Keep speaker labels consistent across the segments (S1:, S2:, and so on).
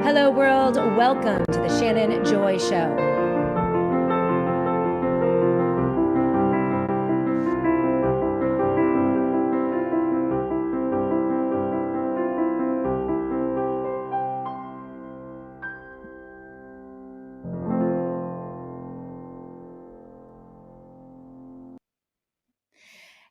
S1: Hello, world. Welcome to the Shannon Joy Show.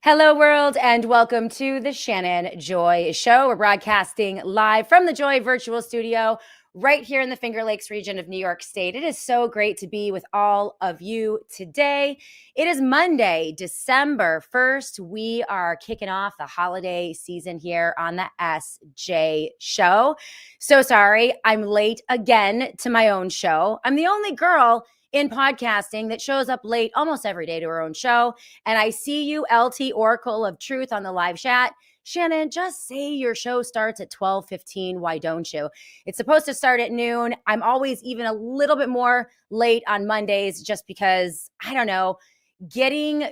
S1: Hello, world, and welcome to the Shannon Joy Show. We're broadcasting live from the Joy Virtual Studio right here in the Finger Lakes region of New York State. It is so great to be with all of you today. It is Monday, December 1st. We are kicking off the holiday season here on the SJ Show. So sorry, I'm late again to my own show. I'm the only girl in podcasting that shows up late almost every day to her own show. And I see you, LT Oracle of Truth, on the live chat. Shannon, just say your show starts at 12:15. Why don't you? It's supposed to start at noon. I'm always even a little bit more late on Mondays just because, I don't know, getting,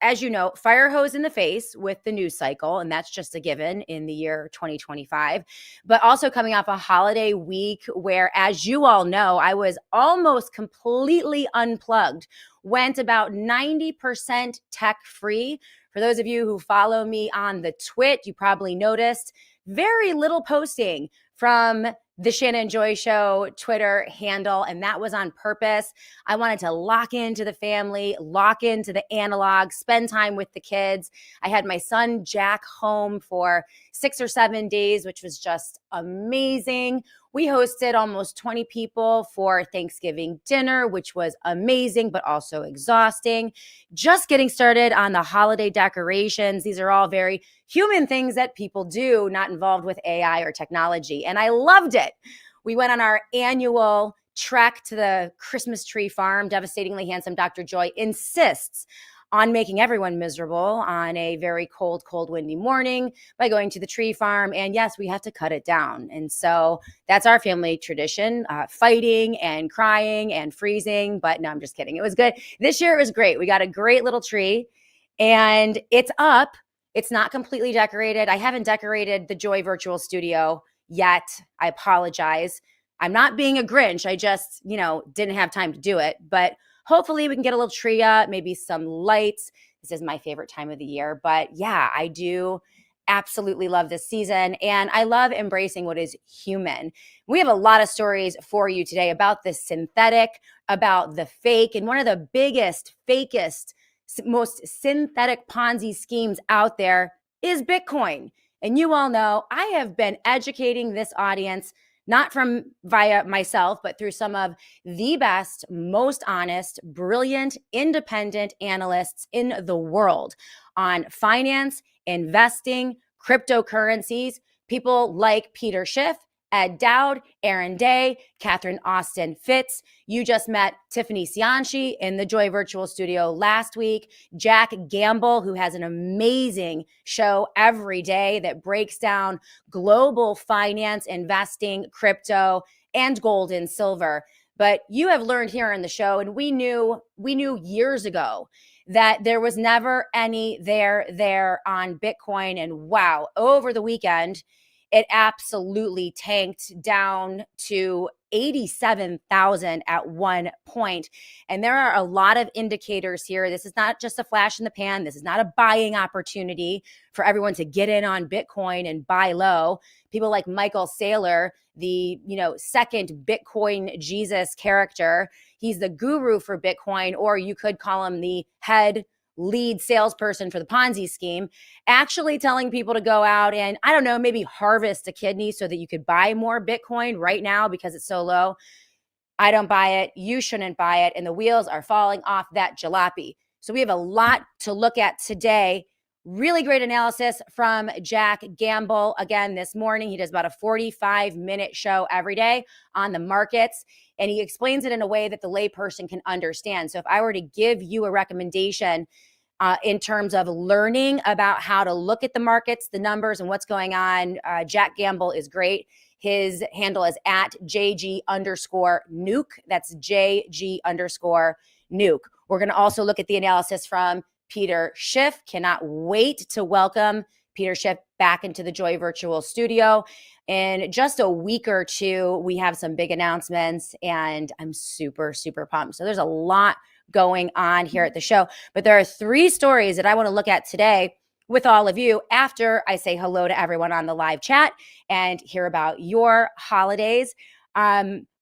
S1: as you know, fire hose in the face with the news cycle, and that's just a given in the year 2025, but also coming off a holiday week where, as you all know, I was almost completely unplugged, went about 90% tech free. For those of you who follow me on the Twit, you probably noticed very little posting from the Shannon Joy Show Twitter handle, and that was on purpose. I wanted to lock into the family, lock into the analog, spend time with the kids. I had my son Jack home for 6 or 7 days, which was just amazing. We hosted almost 20 people for Thanksgiving dinner, which was amazing, but also exhausting. Just getting started on the holiday decorations. These are all very human things that people do, not involved with AI or technology. And I loved it. We went on our annual trek to the Christmas tree farm. Devastatingly Handsome Dr. Joy insists on making everyone miserable on a very cold, windy morning by going to the tree farm. And yes, we have to cut it down. And so that's our family tradition, fighting and crying and freezing. But no, I'm just kidding. It was good. This year it was great. We got a great little tree and it's up. It's not completely decorated. I haven't decorated the Joy Virtual Studio yet. I apologize. I'm not being a Grinch. I just, didn't have time to do it. But hopefully we can get a little tree up, maybe some lights. This is my favorite time of the year. But yeah, I do absolutely love this season. And I love embracing what is human. We have a lot of stories for you today about the synthetic, about the fake. And one of the biggest, fakest, most synthetic Ponzi schemes out there is Bitcoin. And you all know I have been educating this audience, not from via myself, but through some of the best, most honest, brilliant, independent analysts in the world on finance, investing, cryptocurrencies, people like Peter Schiff, Ed Dowd, Aaron Day, Catherine Austin Fitz. You just met Tiffany Cianci in the Joy Virtual Studio last week. Jack Gamble, who has an amazing show every day that breaks down global finance, investing, crypto, and gold and silver. But you have learned here in the show, and we knew years ago that there was never any there on Bitcoin. And wow, over the weekend, it absolutely tanked down to 87,000 at one point. And there are a lot of indicators here. This is not just a flash in the pan. This is not a buying opportunity for everyone to get in on Bitcoin and buy low. People like Michael Saylor, the second Bitcoin Jesus character, he's the guru for Bitcoin, or you could call him the lead salesperson for the Ponzi scheme, actually telling people to go out and, I don't know, maybe harvest a kidney so that you could buy more Bitcoin right now because it's so low. I don't buy it. You shouldn't buy it. And the wheels are falling off that jalopy. So we have a lot to look at today. Really great analysis from Jack Gamble. Again, this morning, he does about a 45-minute show every day on the markets. And he explains it in a way that the layperson can understand. So if I were to give you a recommendation in terms of learning about how to look at the markets, the numbers, and what's going on, Jack Gamble is great. His handle is at JG_nuke. That's JG_nuke. We're going to also look at the analysis from Peter Schiff. Cannot wait to welcome Peter Schiff back into the Joy Virtual Studio. In just a week or two, we have some big announcements, and I'm super, super pumped. So there's a lot going on here at the show. But there are 3 stories that I want to look at today with all of you after I say hello to everyone on the live chat and hear about your holidays.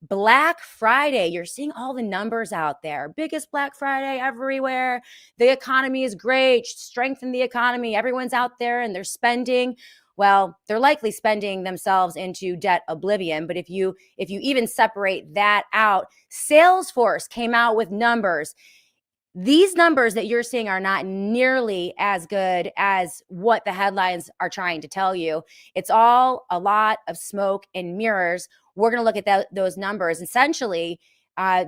S1: Black Friday, you're seeing all the numbers out there. Biggest Black Friday everywhere. The economy is great. Strengthen the economy. Everyone's out there and they're spending. Well, they're likely spending themselves into debt oblivion. But if you even separate that out, Salesforce came out with numbers. These numbers that you're seeing are not nearly as good as what the headlines are trying to tell you. It's all a lot of smoke and mirrors. We're going to look at those numbers. Essentially,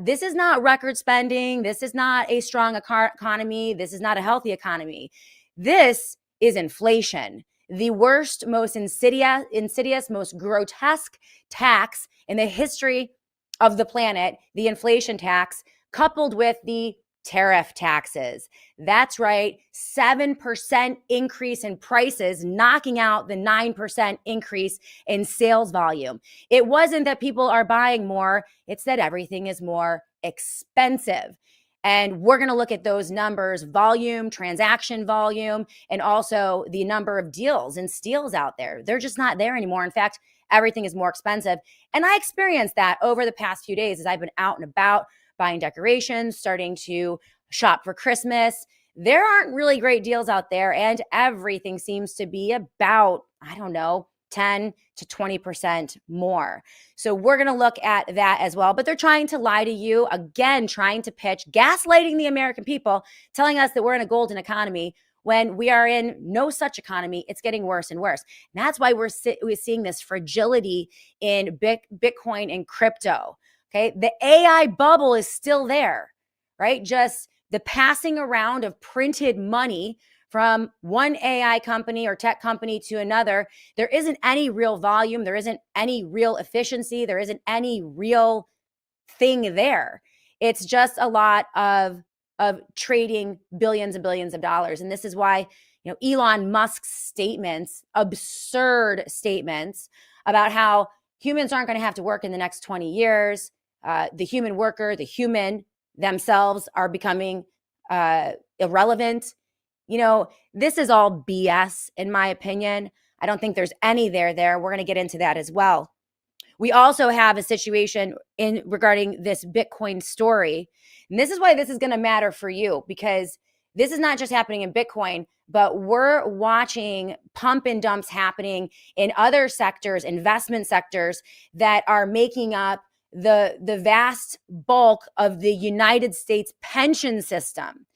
S1: this is not record spending. This is not a strong economy. This is not a healthy economy. This is inflation. The worst, most insidious, most grotesque tax in the history of the planet, the inflation tax, coupled with the tariff taxes. That's right, 7% increase in prices, knocking out the 9% increase in sales volume. It wasn't that people are buying more, it's that everything is more expensive. And we're going to look at those numbers, volume, transaction volume, and also the number of deals and steals out there. They're just not there anymore. In fact, everything is more expensive. And I experienced that over the past few days as I've been out and about buying decorations, starting to shop for Christmas. There aren't really great deals out there, and everything seems to be about, 10 to 20% more. So we're going to look at that as well. But they're trying to lie to you, again, trying to pitch, gaslighting the American people, telling us that we're in a golden economy when we are in no such economy. It's getting worse and worse. And that's why we're seeing this fragility in Bitcoin and crypto. Okay, the AI bubble is still there, right? Just the passing around of printed money from one AI company or tech company to another. There isn't any real volume. There isn't any real efficiency. There isn't any real thing there. It's just a lot of trading billions and billions of dollars. And this is why, Elon Musk's statements, absurd statements about how humans aren't going to have to work in the next 20 years. The human worker, the human themselves are becoming irrelevant. This is all BS, in my opinion. I don't think there's any there. We're going to get into that as well. We also have a situation regarding this Bitcoin story. And this is why this is going to matter for you, because this is not just happening in Bitcoin, but we're watching pump and dumps happening in other sectors, investment sectors that are making up the vast bulk of the United States pension system.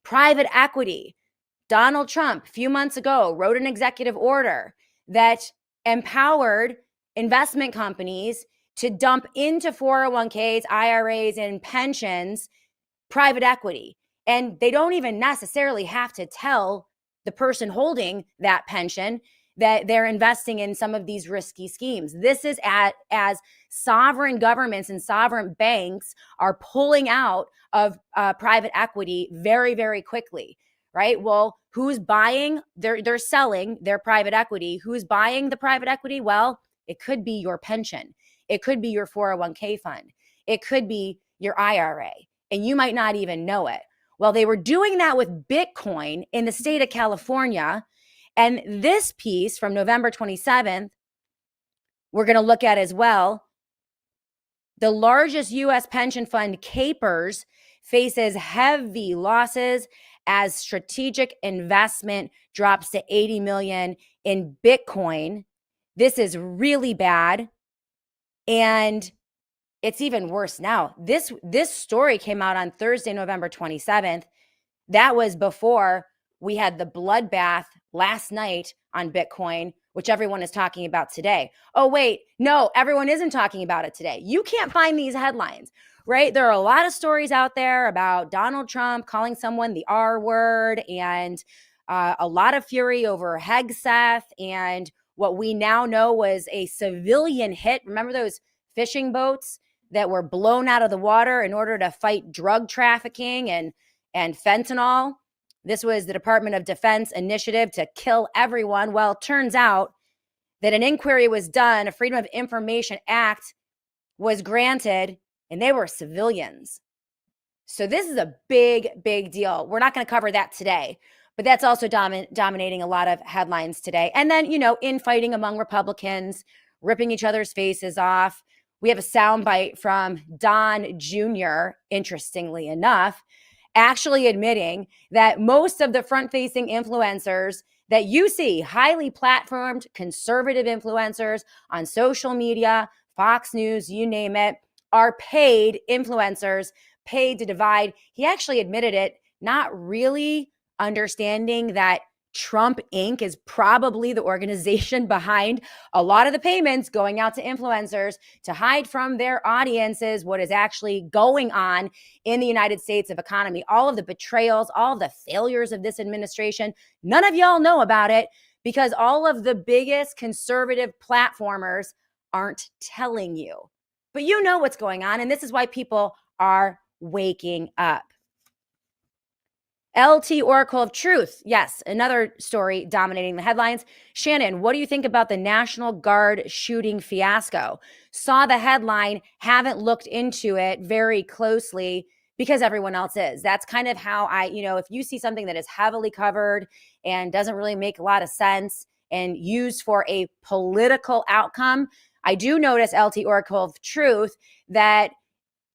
S1: Private equity. Donald Trump, a few months ago, wrote an executive order that empowered investment companies to dump into 401ks, IRAs, and pensions private equity. And they don't even necessarily have to tell the person holding that pension that they're investing in some of these risky schemes. This is as sovereign governments and sovereign banks are pulling out of private equity very, very quickly, right? Well, who's buying? They're selling their private equity. Who's buying the private equity? Well, it could be your pension. It could be your 401k fund. It could be your IRA, and you might not even know it. Well, they were doing that with Bitcoin in the state of California. And this piece from November 27th, we're going to look at as well. The largest U.S. pension fund, Capers, faces heavy losses as strategic investment drops to $80 million in Bitcoin. This is really bad. And it's even worse now. This story came out on Thursday, November 27th. That was before we had the bloodbath last night on Bitcoin, which everyone is talking about today. Oh, wait, no, everyone isn't talking about it today. You can't find these headlines, right? There are a lot of stories out there about Donald Trump calling someone the R word, and a lot of fury over Hegseth, and what we now know was a civilian hit. Remember those fishing boats that were blown out of the water in order to fight drug trafficking and fentanyl? This was the Department of Defense initiative to kill everyone. Well, it turns out that an inquiry was done, a Freedom of Information Act was granted, and they were civilians. So this is a big, big deal. We're not going to cover that today, but that's also dominating a lot of headlines today. And then, infighting among Republicans, ripping each other's faces off. We have a soundbite from Don Jr., interestingly enough, actually admitting that most of the front-facing influencers that you see, highly platformed conservative influencers on social media, Fox News, you name it, are paid influencers, paid to divide. He actually admitted it, not really understanding that Trump Inc. is probably the organization behind a lot of the payments going out to influencers to hide from their audiences what is actually going on in the United States of economy. All of the betrayals, all of the failures of this administration, none of y'all know about it because all of the biggest conservative platformers aren't telling you. But you know what's going on, and this is why people are waking up. LT Oracle of Truth. Yes, another story dominating the headlines. Shannon, what do you think about the National Guard shooting fiasco? Saw the headline, haven't looked into it very closely because everyone else is. That's kind of how if you see something that is heavily covered and doesn't really make a lot of sense and used for a political outcome, I do notice LT Oracle of Truth that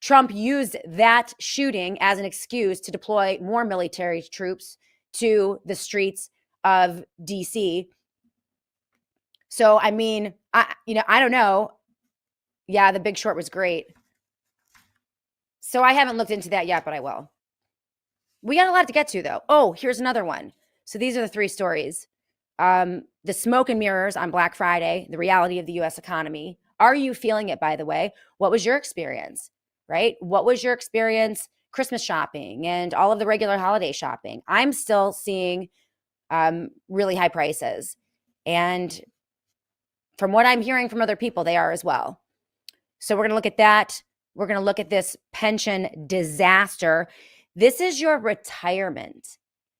S1: Trump used that shooting as an excuse to deploy more military troops to the streets of DC. So, I don't know. Yeah, The Big Short was great. So I haven't looked into that yet, but I will. We got a lot to get to, though. Oh, here's another one. So these are the three stories. The smoke and mirrors on Black Friday, the reality of the U.S. economy. Are you feeling it, by the way? What was your experience? Right? What was your experience Christmas shopping and all of the regular holiday shopping? I'm still seeing really high prices. And from what I'm hearing from other people, they are as well. So we're going to look at that. We're going to look at this pension disaster. This is your retirement.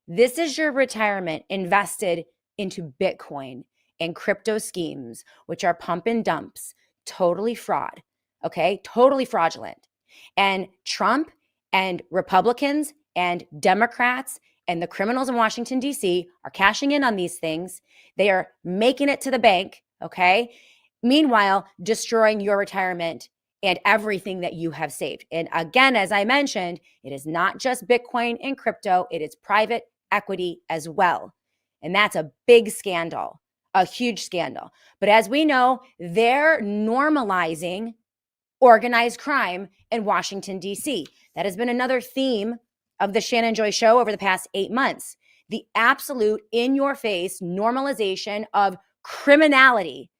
S1: This is your retirement invested into Bitcoin and crypto schemes, which are pump and dumps, totally fraud, okay? Totally fraudulent. And Trump and Republicans and Democrats and the criminals in Washington, D.C. are cashing in on these things. They are making it to the bank, okay? Meanwhile, destroying your retirement and everything that you have saved. And again, as I mentioned, it is not just Bitcoin and crypto, it is private equity as well. And that's a big scandal, a huge scandal. But as we know, they're normalizing organized crime in Washington, D.C. That has been another theme of the Shannon Joy Show over the past 8 months. The absolute in-your-face normalization of criminality,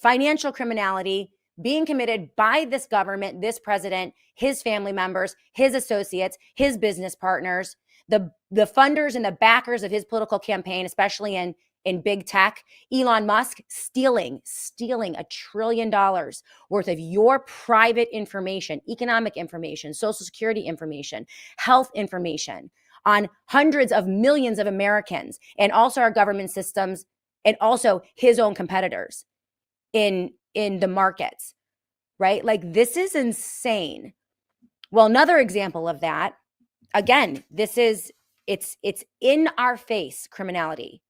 S1: financial criminality being committed by this government, this president, his family members, his associates, his business partners, the funders and the backers of his political campaign, especially in big tech. Elon Musk stealing $1 trillion worth of your private information, economic information, social security information, health information on hundreds of millions of Americans, and also our government systems, and also his own competitors in the markets, right? Like, this is insane. Well, another example of that, again, it's in our face criminality.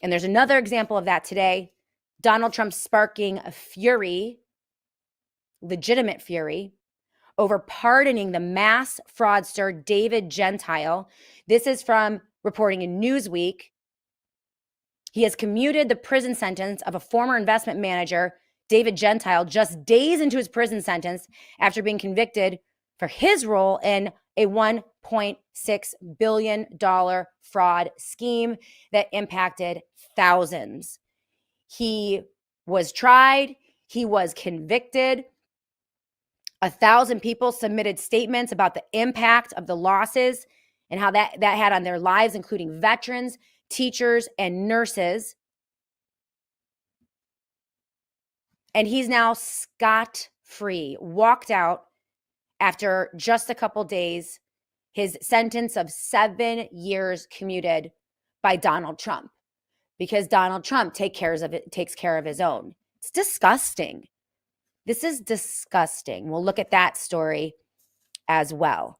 S1: And there's another example of that today. Donald Trump sparking a fury, legitimate fury, over pardoning the mass fraudster David Gentile. This is from reporting in Newsweek. He has commuted the prison sentence of a former investment manager, David Gentile, just days into his prison sentence after being convicted for his role in a $1.6 billion fraud scheme that impacted thousands. He was tried. He was convicted. 1,000 people submitted statements about the impact of the losses and how that had on their lives, including veterans, teachers, and nurses. And he's now scot-free, walked out after just a couple days. his sentence of 7 years commuted by Donald Trump, because Donald Trump takes care of his own. It's disgusting. This is disgusting. We'll look at that story as well.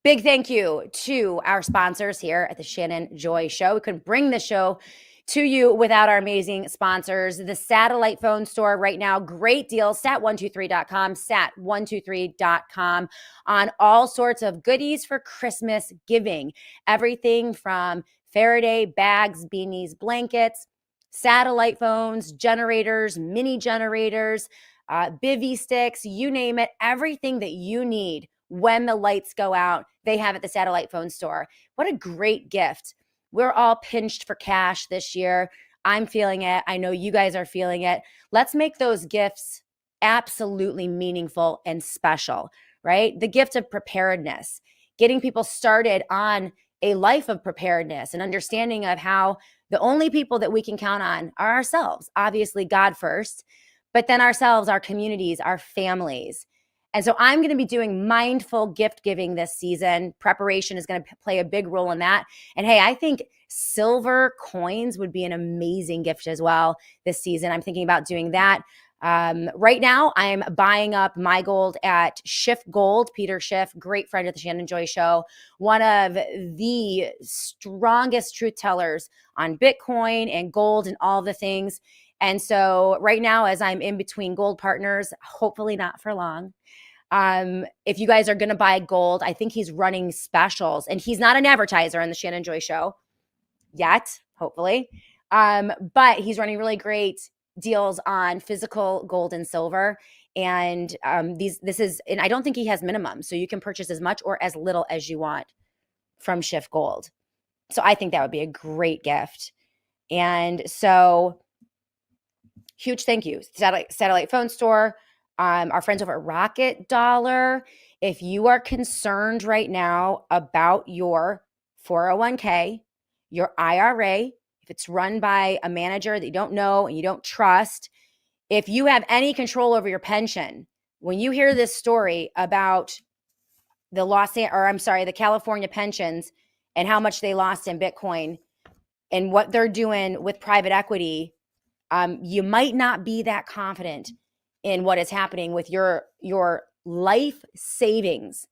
S1: Big thank you to our sponsors here at the Shannon Joy Show. We couldn't bring the show to you without our amazing sponsors. The satellite phone store right now, great deals, sat123.com, sat123.com on all sorts of goodies for Christmas giving. Everything from Faraday bags, beanies, blankets, satellite phones, generators, mini generators, bivy sticks, you name it, everything that you need when the lights go out, they have at the satellite phone store. What a great gift. We're all pinched for cash this year. I'm feeling it. I know you guys are feeling it. Let's make those gifts absolutely meaningful and special, right? The gift of preparedness, getting people started on a life of preparedness and understanding of how the only people that we can count on are ourselves. Obviously, God first, but then ourselves, our communities, our families. And so I'm going to be doing mindful gift giving this season. Preparation is going to play a big role in that. And hey, I think silver coins would be an amazing gift as well this season. I'm thinking about doing that. Right now, I'm buying up my gold at Schiff Gold. Peter Schiff, great friend of the Shannon Joy Show, one of the strongest truth tellers on Bitcoin and gold and all the things. And so right now, as I'm in between gold partners, hopefully not for long, if you guys are going to buy gold, I think he's running specials, and he's not an advertiser in the Shannon Joy Show yet, hopefully. But he's running really great deals on physical gold and silver. And and I don't think he has minimum. So you can purchase as much or as little as you want from Schiff Gold. So I think that would be a great gift. And so huge thank you. Satellite phone store. Our friends over at Rocket Dollar. If you are concerned right now about your 401k, your IRA, if it's run by a manager that you don't know and you don't trust, if you have any control over your pension, when you hear this story about the California pensions and how much they lost in Bitcoin and what they're doing with private equity, you might not be that confident in what is happening with your life savings.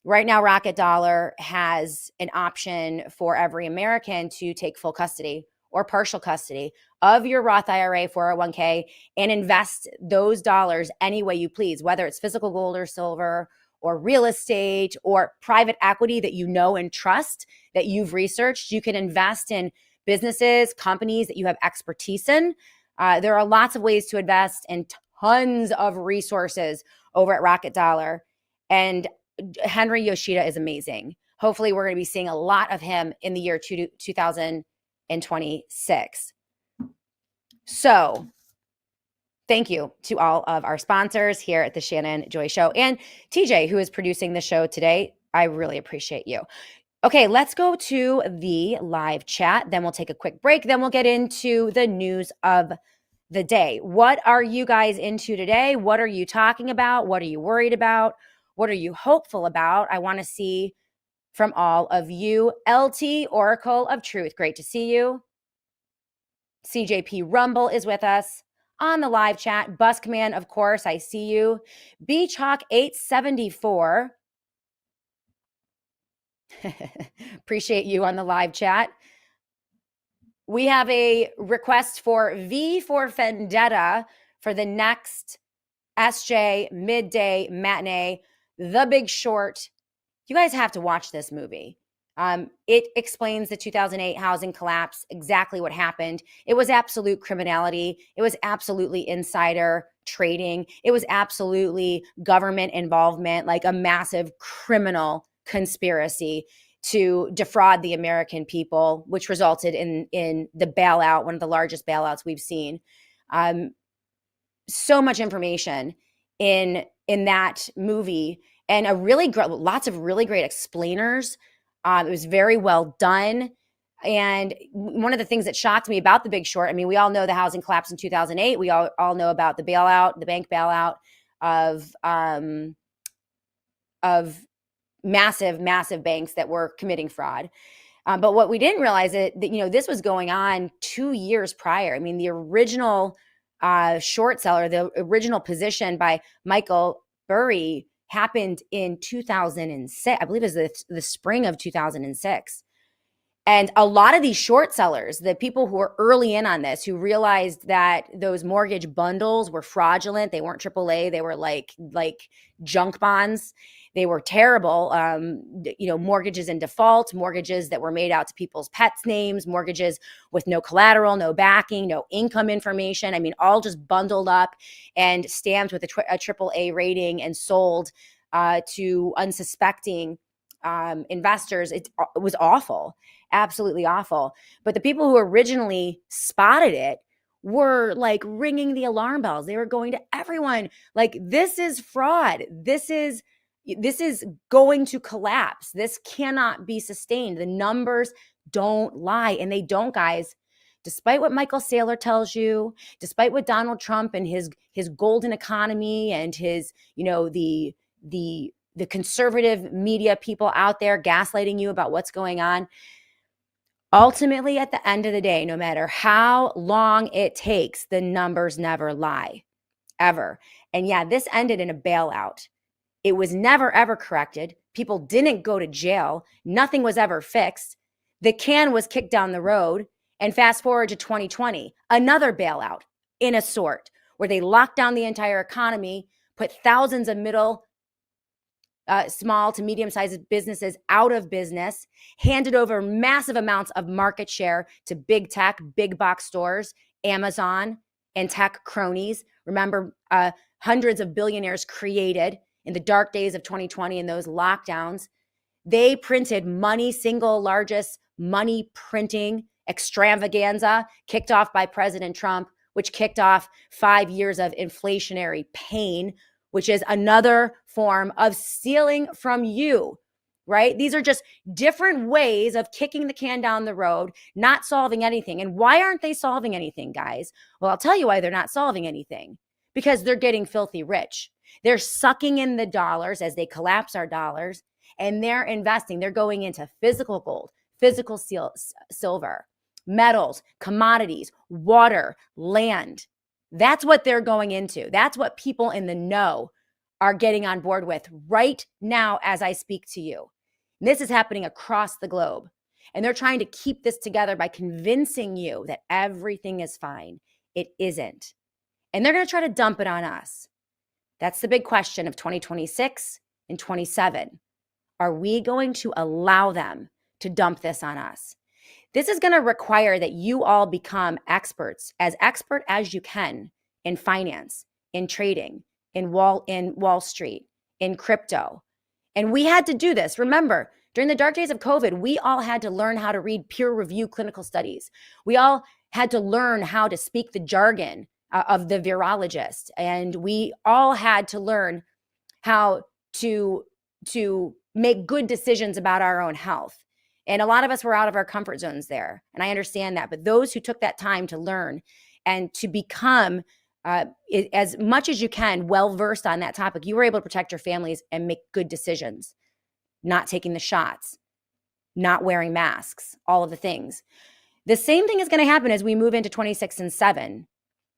S1: Right now, Rocket Dollar has an option for every American to take full custody or partial custody of your Roth IRA, 401k, and invest those dollars any way you please, whether it's physical gold or silver or real estate or private equity that you know and trust, that you've researched. You can invest in businesses, companies that you have expertise in. There are lots of ways to invest and tons of resources over at Rocket Dollar. And Henry Yoshida is amazing. Hopefully, we're going to be seeing a lot of him in the year 2026. So thank you to all of our sponsors here at the Shannon Joy Show and TJ, who is producing the show today. I really appreciate you. Okay, let's go to the live chat. Then we'll take a quick break. Then we'll get into the news of the day. What are you guys into today? What are you talking about? What are you worried about? What are you hopeful about? I want to see from all of you. LT, Oracle of Truth, great to see you. CJP Rumble is with us on the live chat. Buskman, of course, I see you. Beach Hawk 874. Appreciate you on the live chat. We have a request for V for Vendetta for the next SJ midday matinee, The Big Short. You guys have to watch this movie. It explains the 2008 housing collapse, exactly what happened. It was absolute criminality. It was absolutely insider trading. It was absolutely government involvement, like a massive criminal conspiracy to defraud the American people, which resulted in the bailout, one of the largest bailouts we've seen. So much information in that movie, and lots of really great explainers. It was very well done. And one of the things that shocked me about The Big Short, I mean, we all know the housing collapse in 2008. We all know about the bailout, the bank bailout of massive, massive banks that were committing fraud. But what we didn't realize that this was going on 2 years prior. I mean, the original short seller, the original position by Michael Burry happened in 2006. I believe it was the spring of 2006. And a lot of these short sellers, the people who were early in on this, who realized that those mortgage bundles were fraudulent, they weren't AAA, they were like junk bonds. They were terrible, mortgages in default, mortgages that were made out to people's pets' names, mortgages with no collateral, no backing, no income information. I mean, all just bundled up and stamped with a AAA rating and sold to unsuspecting investors. It was awful, absolutely awful. But the people who originally spotted it were like ringing the alarm bells. They were going to everyone like, this is fraud. This is going to collapse. This cannot be sustained. The numbers don't lie, and they don't, guys. Despite what Michael Saylor tells you, despite what Donald Trump and his golden economy and his, the conservative media people out there gaslighting you about what's going on, ultimately, at the end of the day, no matter how long it takes, the numbers never lie, ever. And yeah, this ended in a bailout. It was never, ever corrected. People didn't go to jail. Nothing was ever fixed. The can was kicked down the road. And fast forward to 2020, another bailout in a sort, where they locked down the entire economy, put thousands of small to medium-sized businesses out of business, handed over massive amounts of market share to big tech, big box stores, Amazon, and tech cronies. Remember, hundreds of billionaires created in the dark days of 2020 in those lockdowns. They printed money, single largest money printing extravaganza kicked off by President Trump, which kicked off 5 years of inflationary pain, which is another form of stealing from you, right? These are just different ways of kicking the can down the road, not solving anything. And why aren't they solving anything, guys? Well, I'll tell you why they're not solving anything. Because they're getting filthy rich. They're sucking in the dollars as they collapse our dollars, and they're investing. They're going into physical gold, physical silver, metals, commodities, water, land. That's what they're going into. That's what people in the know are getting on board with right now as I speak to you. And this is happening across the globe. And they're trying to keep this together by convincing you that everything is fine. It isn't. And they're going to try to dump it on us. That's the big question of 2026 and 27. Are we going to allow them to dump this on us? This is going to require that you all become experts, as expert as you can, in finance, in trading, in Wall Street, in crypto. And we had to do this. Remember, during the dark days of COVID, we all had to learn how to read peer-reviewed clinical studies. We all had to learn how to speak the jargon of the virologist. And we all had to learn how to make good decisions about our own health. And a lot of us were out of our comfort zones there. And I understand that. But those who took that time to learn and to become, as much as you can, well-versed on that topic, you were able to protect your families and make good decisions. Not taking the shots, not wearing masks, all of the things. The same thing is going to happen as we move into 26 and 7,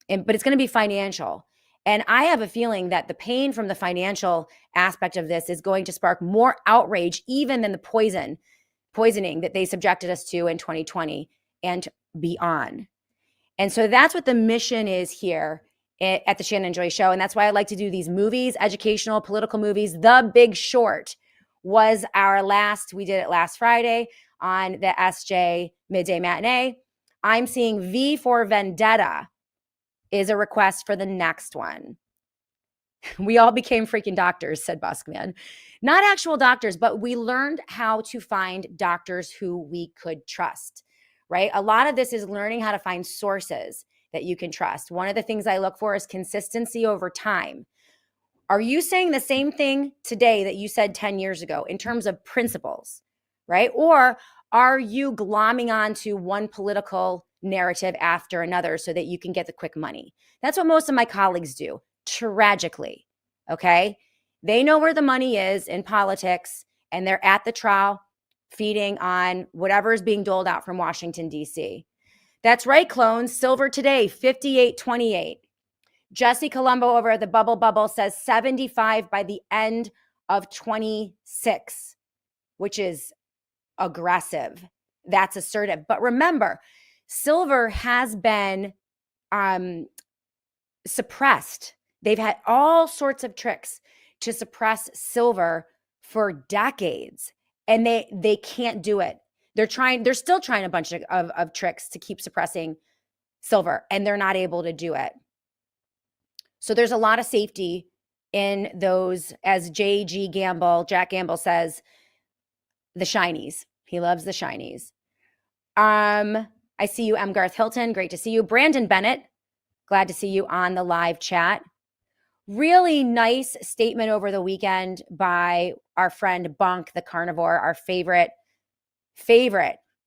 S1: but it's going to be financial. And I have a feeling that the pain from the financial aspect of this is going to spark more outrage even than the poisoning that they subjected us to in 2020 and beyond. And so that's what the mission is here at the Shannon Joy Show. And that's why I like to do these movies, educational, political movies. The Big Short was our last, we did it last Friday on the SJ Midday Matinee. I'm seeing V for Vendetta is a request for the next one. We all became freaking doctors, said Buskman. Not actual doctors, but we learned how to find doctors who we could trust, right? A lot of this is learning how to find sources that you can trust. One of the things I look for is consistency over time. Are you saying the same thing today that you said 10 years ago in terms of principles, right? Or are you glomming onto one political narrative after another so that you can get the quick money? That's what most of my colleagues do, tragically, okay? They know where the money is in politics, and they're at the trial feeding on whatever is being doled out from Washington, D.C. That's right, clones. Silver today, 58.28. Jesse Colombo over at the Bubble says 75 by the end of 26, which is aggressive. That's assertive. But remember, silver has been suppressed. They've had all sorts of tricks to suppress silver for decades, and they can't do it. They're still trying a bunch of tricks to keep suppressing silver, and they're not able to do it. So there's a lot of safety in those, as Jack Gamble says, the shinies. He loves the shinies. I see you, M. Garth Hilton. Great to see you. Brandon Bennett, glad to see you on the live chat. Really nice statement over the weekend by our friend Bonk the Carnivore, our favorite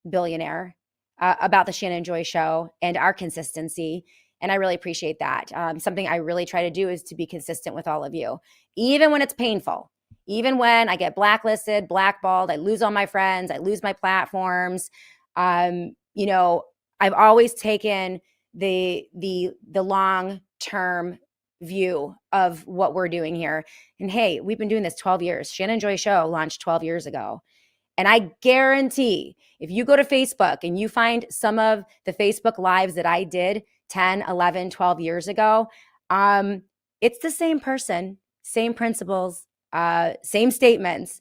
S1: billionaire, about the Shannon Joy Show and our consistency. And I really appreciate that. Something I really try to do is to be consistent with all of you, even when it's painful, even when I get blacklisted, blackballed, I lose all my friends, I lose my platforms. You know, I've always taken the long-term view of what we're doing here. And hey, we've been doing this 12 years. Shannon Joy Show launched 12 years ago. And I guarantee if you go to Facebook and you find some of the Facebook lives that I did 10, 11, 12 years ago, it's the same person, same principles, same statements.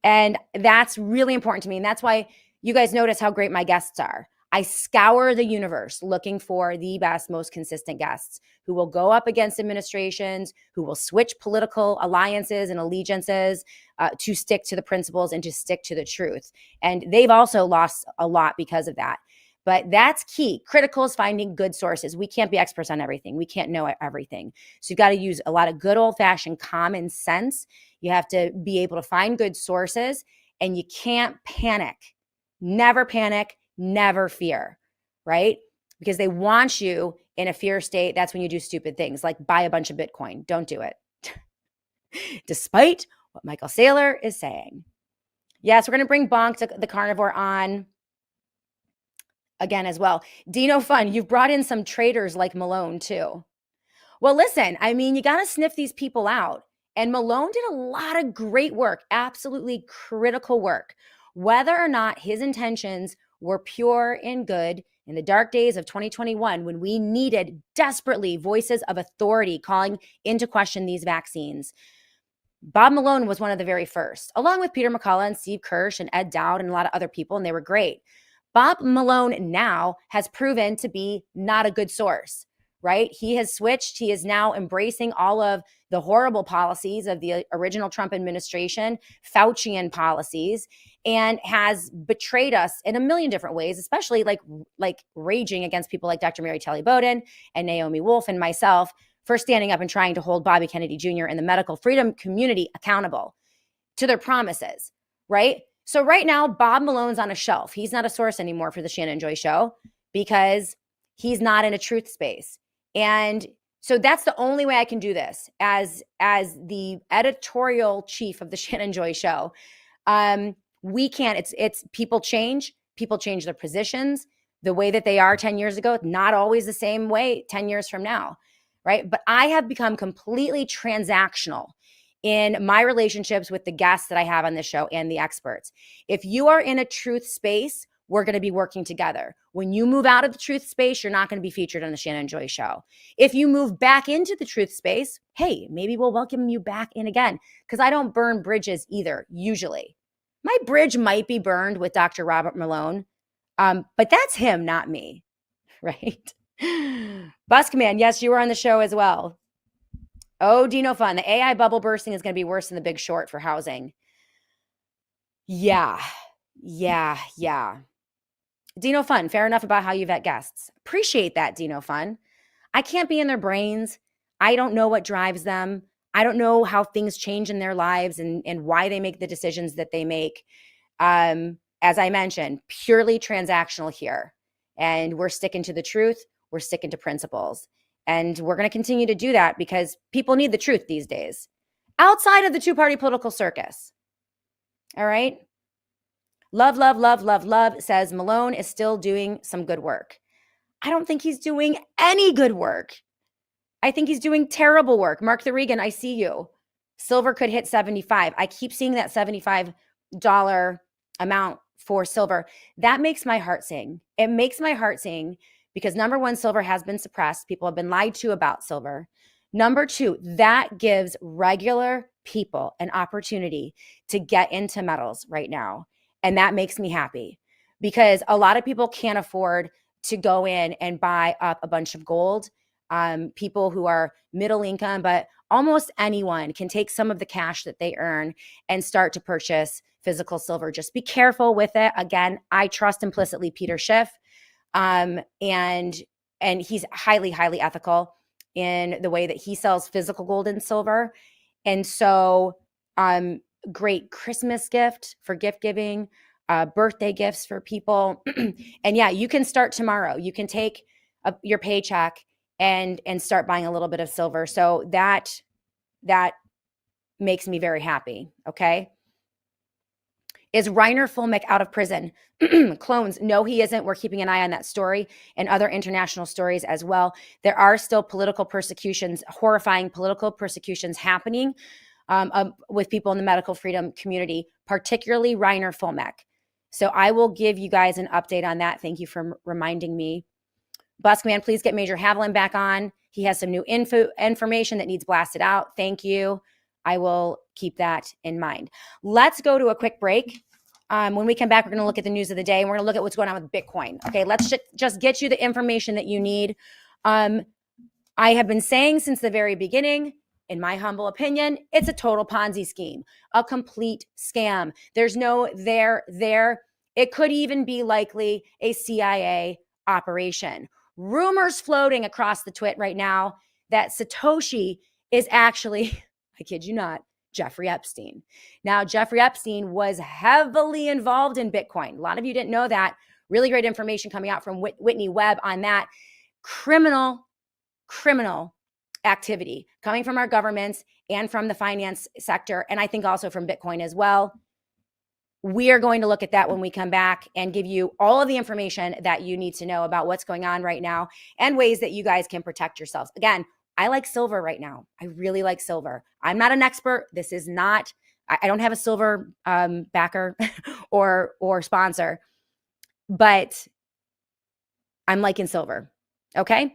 S1: And that's really important to me. And that's why you guys notice how great my guests are. I scour the universe looking for the best, most consistent guests who will go up against administrations, who will switch political alliances and allegiances to stick to the principles and to stick to the truth. And they've also lost a lot because of that. But that's key. Critical is finding good sources. We can't be experts on everything. We can't know everything. So you've got to use a lot of good old-fashioned common sense. You have to be able to find good sources, and you can't panic. Never panic. Never fear, right? Because they want you in a fear state. That's when you do stupid things like buy a bunch of Bitcoin. Don't do it. Despite what Michael Saylor is saying. Yes, we're going to bring Bonk the Carnivore on again as well. Dino Fun, you've brought in some traders like Malone too. Well, listen, I mean, you got to sniff these people out. And Malone did a lot of great work, absolutely critical work. Whether or not his intentions were pure and good in the dark days of 2021, when we needed desperately voices of authority calling into question these vaccines, Bob Malone was one of the very first, along with Peter McCullough and Steve Kirsch and Ed Dowd and a lot of other people, and they were great. Bob Malone now has proven to be not a good source, right? He has switched. He is now embracing all of the horrible policies of the original Trump administration, Faucian policies, and has betrayed us in a million different ways, especially like raging against people like Dr. Mary Telly Bowden and Naomi Wolf and myself for standing up and trying to hold Bobby Kennedy Jr. and the medical freedom community accountable to their promises, right? So right now, Bob Malone's on a shelf. He's not a source anymore for the Shannon Joy Show because he's not in a truth space. And so that's the only way I can do this as the editorial chief of the Shannon Joy Show. We can't, it's people change their positions. The way that they are 10 years ago, not always the same way 10 years from now, right? But I have become completely transactional in my relationships with the guests that I have on this show and the experts. If you are in a truth space, we're going to be working together. When you move out of the truth space, you're not going to be featured on the Shannon Joy Show. If you move back into the truth space, hey, maybe we'll welcome you back in again, because I don't burn bridges either, usually. My bridge might be burned with Dr. Robert Malone, but that's him, not me, right? Buskman, yes, you were on the show as well. Oh, Dino Fun, the AI bubble bursting is going to be worse than the Big Short for housing. Yeah. Dino Fun, fair enough about how you vet guests. Appreciate that, Dino Fun. I can't be in their brains. I don't know what drives them. I don't know how things change in their lives and why they make the decisions that they make. As I mentioned, purely transactional here. And we're sticking to the truth. We're sticking to principles. And we're going to continue to do that because people need the truth these days. Outside of the two-party political circus. All right. Love, love, love, love, love says Malone is still doing some good work. I don't think he's doing any good work. I think he's doing terrible work. Mark the Regan, I see you. Silver could hit 75. I keep seeing that $75 amount for silver. That makes my heart sing. It makes my heart sing because number one, silver has been suppressed. People have been lied to about silver. Number two, that gives regular people an opportunity to get into metals right now. And that makes me happy because a lot of people can't afford to go in and buy up a bunch of gold. People who are middle income, but almost anyone can take some of the cash that they earn and start to purchase physical silver. Just be careful with it. Again, I trust implicitly Peter Schiff, and he's highly, highly ethical in the way that he sells physical gold and silver. And so, great Christmas gift for gift giving, birthday gifts for people. And yeah, you can start tomorrow. You can take your paycheck and start buying a little bit of silver. So that makes me very happy. Okay. Is Reiner Fulmick out of prison? Clones. No, he isn't. We're keeping an eye on that story and other international stories as well. There are still political persecutions, horrifying political persecutions happening with people in the medical freedom community, particularly Reiner Fulmick. So I will give you guys an update on that. Thank you for reminding me. Buskman, please get Major Haviland back on. He has some new information that needs blasted out. Thank you. I will keep that in mind. Let's go to a quick break. When we come back, we're going to look at the news of the day, and we're going to look at what's going on with Bitcoin. Okay, let's just get you the information that you need. I have been saying since the very beginning, in my humble opinion, it's a total Ponzi scheme, a complete scam. There's no there. It could even be likely a CIA operation. Rumors floating across the twit right now that Satoshi is actually, I kid you not, Jeffrey Epstein. Now, Jeffrey Epstein was heavily involved in Bitcoin. A lot of you didn't know that. Really great information coming out from Whitney Webb on that. Criminal activity coming from our governments and from the finance sector, and I think also from Bitcoin as well. We are going to look at that when we come back and give you all of the information that you need to know about what's going on right now and ways that you guys can protect yourselves. Again, I like silver right now. I really like silver. I'm not an expert. This is not, I don't have a silver backer or sponsor, but I'm liking silver. Okay.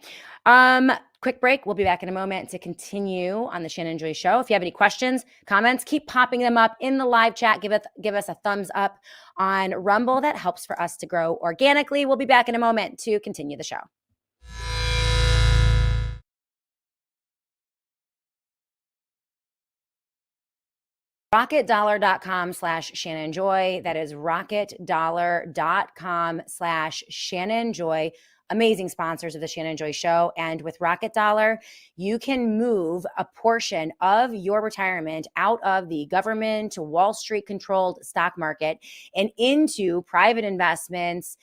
S1: Quick break. We'll be back in a moment to continue on the Shannon Joy Show. If you have any questions, comments, keep popping them up in the live chat. Give us a thumbs up on Rumble. That helps for us to grow organically. We'll be back in a moment to continue the show. RocketDollar.com/Shannon Joy. That is RocketDollar.com/Shannon Joy. Amazing sponsors of the Shannon Joy Show. And with Rocket Dollar, you can move a portion of your retirement out of the government to Wall Street controlled stock market and into private investments,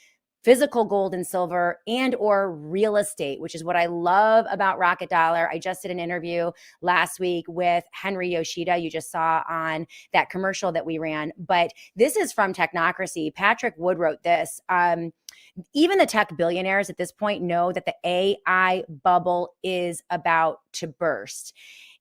S1: physical gold and silver, and or real estate, which is what I love about Rocket Dollar. I just did an interview last week with Henry Yoshida. You just saw on that commercial that we ran, but this is from Technocracy. Patrick Wood wrote this. Even the tech billionaires at this point know that the AI bubble is about to burst.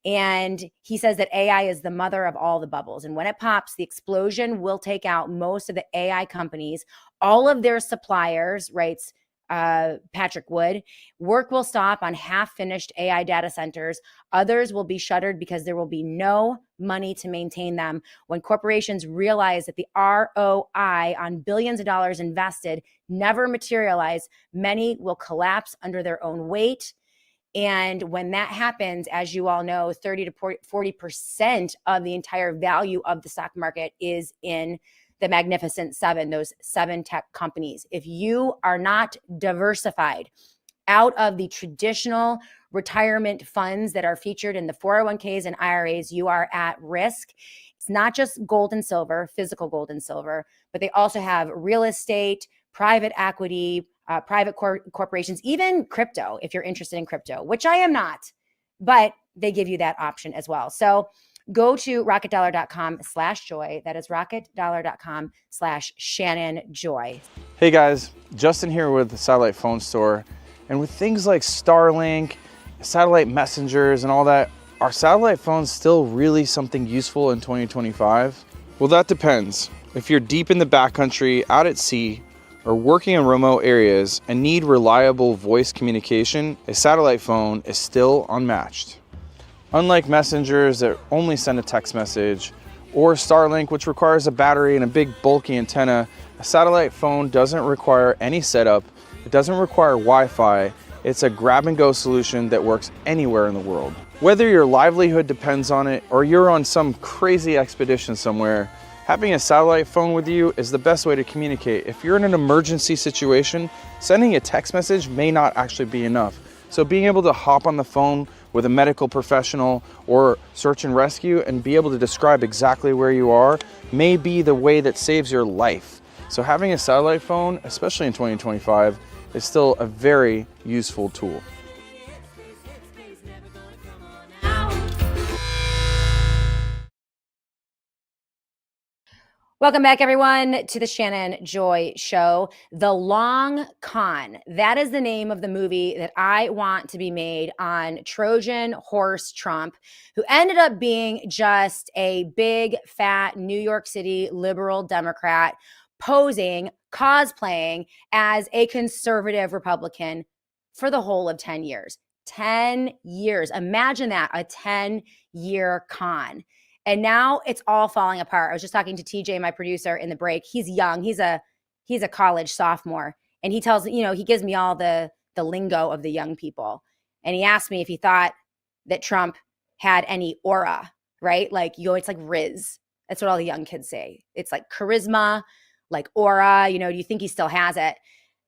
S1: And he says that AI is the mother of all the bubbles. And when it pops, the explosion will take out most of the AI companies, all of their suppliers, writes Patrick Wood. Work will stop on half-finished AI data centers. Others will be shuttered because there will be no money to maintain them. When corporations realize that the ROI on billions of dollars invested never materialize, many will collapse under their own weight. And when that happens, as you all know, 30 to 40% of the entire value of the stock market is in the Magnificent Seven, those 7 tech companies. If you are not diversified out of the traditional retirement funds that are featured in the 401ks and IRAs, you are at risk. It's not just gold and silver, physical gold and silver, but they also have real estate, private equity, private corporations, even crypto, if you're interested in crypto, which I am not, but they give you that option as well. So go to rocketdollar.com/joy. That is rocketdollar.com/Shannon Joy.
S2: Hey guys, Justin here with the Satellite Phone Store. And with things like Starlink, satellite messengers and all that, are satellite phones still really something useful in 2025? Well, that depends. If you're deep in the backcountry, out at sea, or working in remote areas and need reliable voice communication, a satellite phone is still unmatched. Unlike messengers that only send a text message, or Starlink, which requires a battery and a big bulky antenna, a satellite phone doesn't require any setup, it doesn't require Wi-Fi, it's a grab-and-go solution that works anywhere in the world. Whether your livelihood depends on it or you're on some crazy expedition somewhere, having a satellite phone with you is the best way to communicate. If you're in an emergency situation, sending a text message may not actually be enough. So being able to hop on the phone with a medical professional or search and rescue and be able to describe exactly where you are may be the way that saves your life. So having a satellite phone, especially in 2025, is still a very useful tool.
S1: Welcome back, everyone, to the Shannon Joy Show. The Long Con. That is the name of the movie that I want to be made on Trojan Horse Trump, who ended up being just a big, fat New York City liberal Democrat posing, cosplaying as a conservative Republican for the whole of 10 years. 10 years. Imagine that, a 10-year con. And now it's all falling apart. I was just talking to TJ, my producer, in the break. He's young. He's a college sophomore. And he tells, he gives me all the lingo of the young people. And he asked me if he thought that Trump had any aura, right? Like, it's like Riz. That's what all the young kids say. It's like charisma, like aura, do you think he still has it?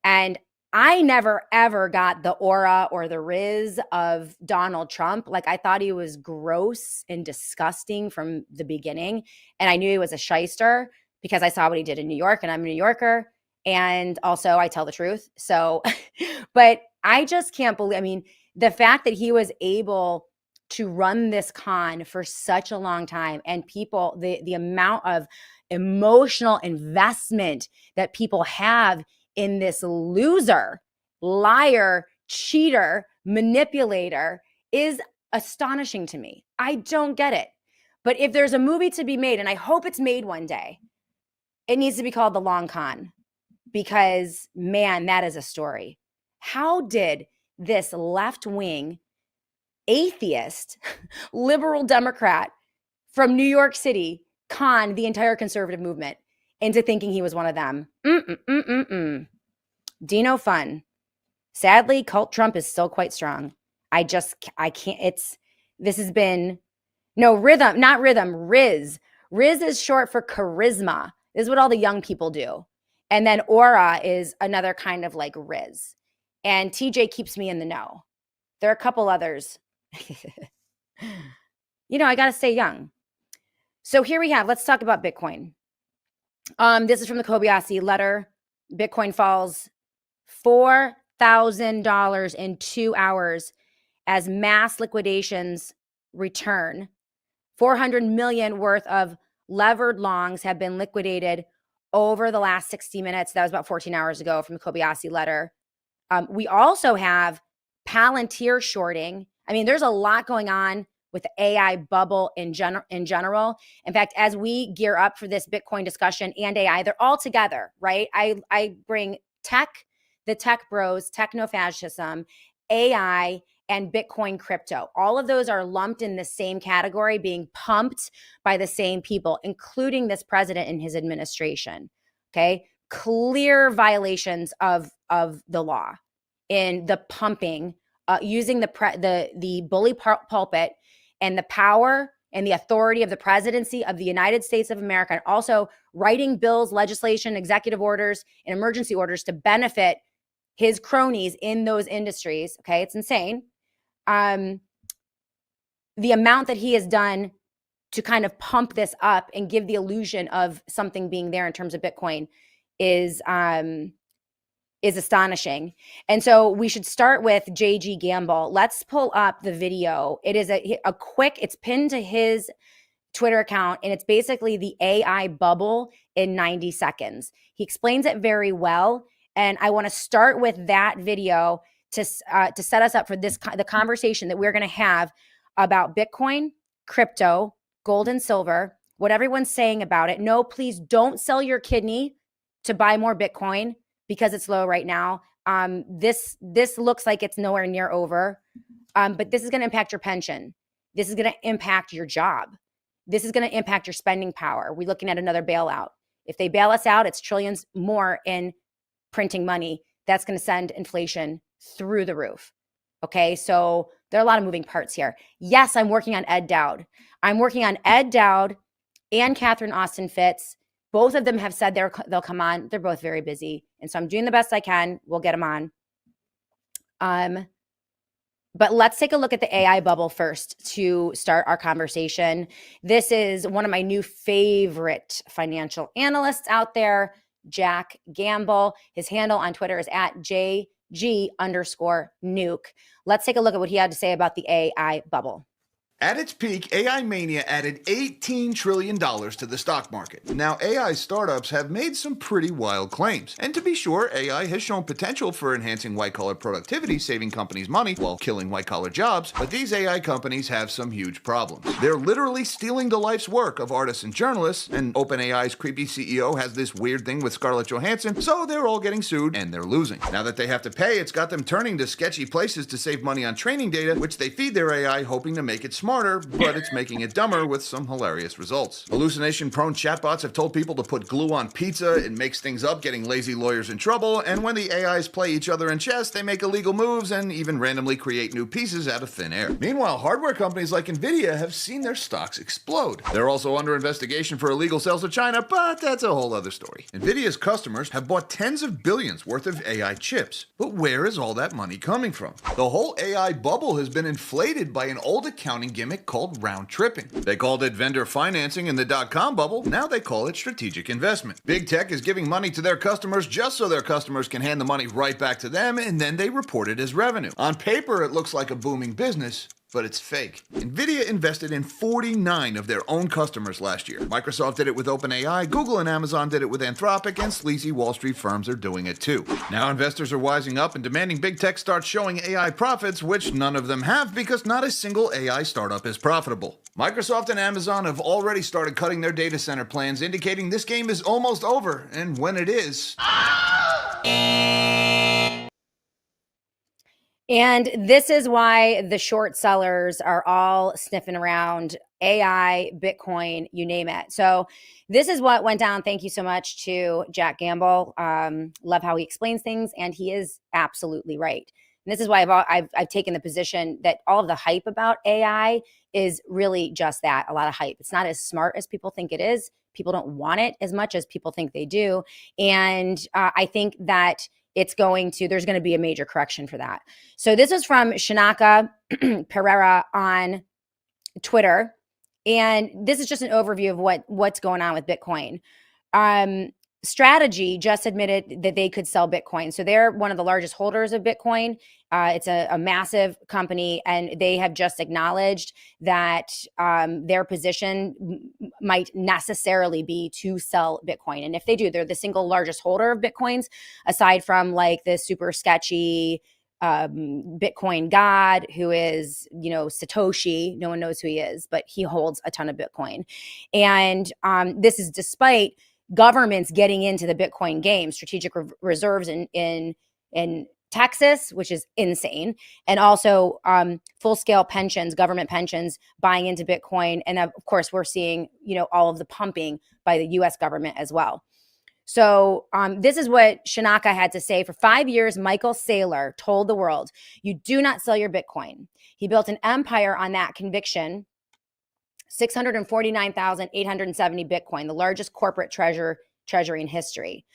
S1: And I never, ever got the aura or the riz of Donald Trump. Like, I thought he was gross and disgusting from the beginning. And I knew he was a shyster because I saw what he did in New York, and I'm a New Yorker. And also I tell the truth. So, but I just can't believe, the fact that he was able to run this con for such a long time, and people, the amount of emotional investment that people have in this loser, liar, cheater, manipulator is astonishing to me. I don't get it. But if there's a movie to be made, and I hope it's made one day, it needs to be called The Long Con, because, man, that is a story. How did this left-wing, atheist, liberal Democrat from New York City con the entire conservative movement into thinking he was one of them? Dino fun. Sadly, cult Trump is still quite strong. I can't, this has been, no, rhythm, not rhythm, Riz. Riz is short for charisma. This is what all the young people do. And then aura is another kind of like Riz. And TJ keeps me in the know. There are a couple others. I got to stay young. So here we have, let's talk about Bitcoin. This is from the Kobayashi letter. Bitcoin falls $4,000 in 2 hours as mass liquidations return. 400 million worth of levered longs have been liquidated over the last 60 minutes. That was about 14 hours ago from the Kobayashi letter. We also have Palantir shorting. There's a lot going on with the AI bubble in general. In fact, as we gear up for this Bitcoin discussion and AI, they're all together, right? I bring tech, the tech bros, techno-fascism, AI, and Bitcoin crypto. All of those are lumped in the same category, being pumped by the same people, including this president and his administration. Okay? Clear violations of the law in the pumping, using the bully pulpit and the power and the authority of the presidency of the United States of America, and also writing bills, legislation, executive orders, and emergency orders to benefit his cronies in those industries. Okay, it's insane. The amount that he has done to kind of pump this up and give the illusion of something being there in terms of Bitcoin is astonishing. And so we should start with JG Gamble. Let's pull up the video. It is a quick, it's pinned to his Twitter account, and it's basically the AI bubble in 90 seconds. He explains it very well, and I want to start with that video to set us up for the conversation that we're going to have about Bitcoin, crypto, gold and silver, what everyone's saying about it. No, please don't sell your kidney to buy more Bitcoin because it's low right now. This looks like it's nowhere near over, but this is going to impact your pension. This is going to impact your job. This is going to impact your spending power. We're looking at another bailout. If they bail us out, it's trillions more in printing money. That's going to send inflation through the roof. Okay, so there are a lot of moving parts here. Yes, I'm working on Ed Dowd. I'm working on Ed Dowd and Catherine Austin Fitts. Both of them have said they'll come on. They're both very busy. And so I'm doing the best I can. We'll get them on. But let's take a look at the AI bubble first to start our conversation. This is one of my new favorite financial analysts out there, Jack Gamble. His handle on Twitter is at JG_nuke. Let's take a look at what he had to say about the AI bubble.
S3: At its peak, AI mania added $18 trillion to the stock market. Now, AI startups have made some pretty wild claims. And to be sure, AI has shown potential for enhancing white-collar productivity, saving companies money while killing white-collar jobs, but these AI companies have some huge problems. They're literally stealing the life's work of artists and journalists, and OpenAI's creepy CEO has this weird thing with Scarlett Johansson, so they're all getting sued, and they're losing. Now that they have to pay, it's got them turning to sketchy places to save money on training data, which they feed their AI, hoping to make it smarter, but it's making it dumber with some hilarious results. Hallucination-prone chatbots have told people to put glue on pizza. It makes things up, getting lazy lawyers in trouble, and when the AIs play each other in chess, they make illegal moves and even randomly create new pieces out of thin air. Meanwhile, hardware companies like Nvidia have seen their stocks explode. They're also under investigation for illegal sales to China, but that's a whole other story. Nvidia's customers have bought tens of billions worth of AI chips. But where is all that money coming from? The whole AI bubble has been inflated by an old accounting gimmick called round tripping. They called it vendor financing in the dot-com bubble. Now they call it strategic investment. Big tech is giving money to their customers just so their customers can hand the money right back to them, and then they report it as revenue. On paper, it looks like a booming business, but it's fake. Nvidia invested in 49 of their own customers last year. Microsoft did it with OpenAI, Google and Amazon did it with Anthropic, and sleazy Wall Street firms are doing it too. Now investors are wising up and demanding big tech start showing AI profits, which none of them have because not a single AI startup is profitable. Microsoft and Amazon have already started cutting their data center plans, indicating this game is almost over, and when it is...
S1: And this is why the short sellers are all sniffing around AI, Bitcoin, you name it. So this is what went down. Thank you so much to Jack Gamble. Love how he explains things, and he is absolutely right. And this is why I've taken the position that all of the hype about AI is really just that, a lot of hype. It's not as smart as people think it is. People don't want it as much as people think they do. And I think that there's going to be a major correction for that. So this was from Shanaka Pereira on Twitter. And this is just an overview of what's going on with Bitcoin. Strategy just admitted that they could sell Bitcoin. So they're one of the largest holders of Bitcoin. It's a massive company, and they have just acknowledged that their position might necessarily be to sell Bitcoin. And if they do, they're the single largest holder of Bitcoins, aside from like the super sketchy Bitcoin god who is, Satoshi. No one knows who he is, but he holds a ton of Bitcoin. And this is despite governments getting into the Bitcoin game, strategic reserves in Texas, which is insane, and also full-scale pensions, government pensions buying into Bitcoin. And of course, we're seeing, all of the pumping by the US government as well. So this is what Shanaka had to say. For 5 years, Michael Saylor told the world, you do not sell your Bitcoin. He built an empire on that conviction. 649,870 Bitcoin, the largest corporate treasury in history.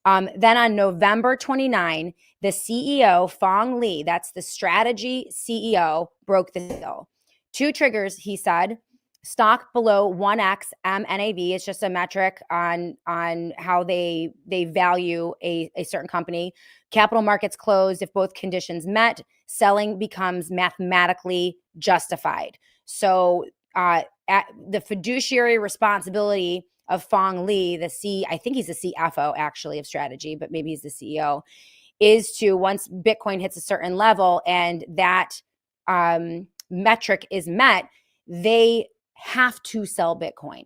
S1: Then on November 29, the CEO, Fong Li, that's the strategy CEO, broke the deal. 2 triggers, he said. Stock below 1x MNAV. It's just a metric on how they value a certain company. Capital markets closed. If both conditions met, selling becomes mathematically justified. So at the fiduciary responsibility of Fong Li, I think he's the CFO actually of strategy, but maybe he's the CEO, is to, once Bitcoin hits a certain level and that metric is met, they have to sell Bitcoin.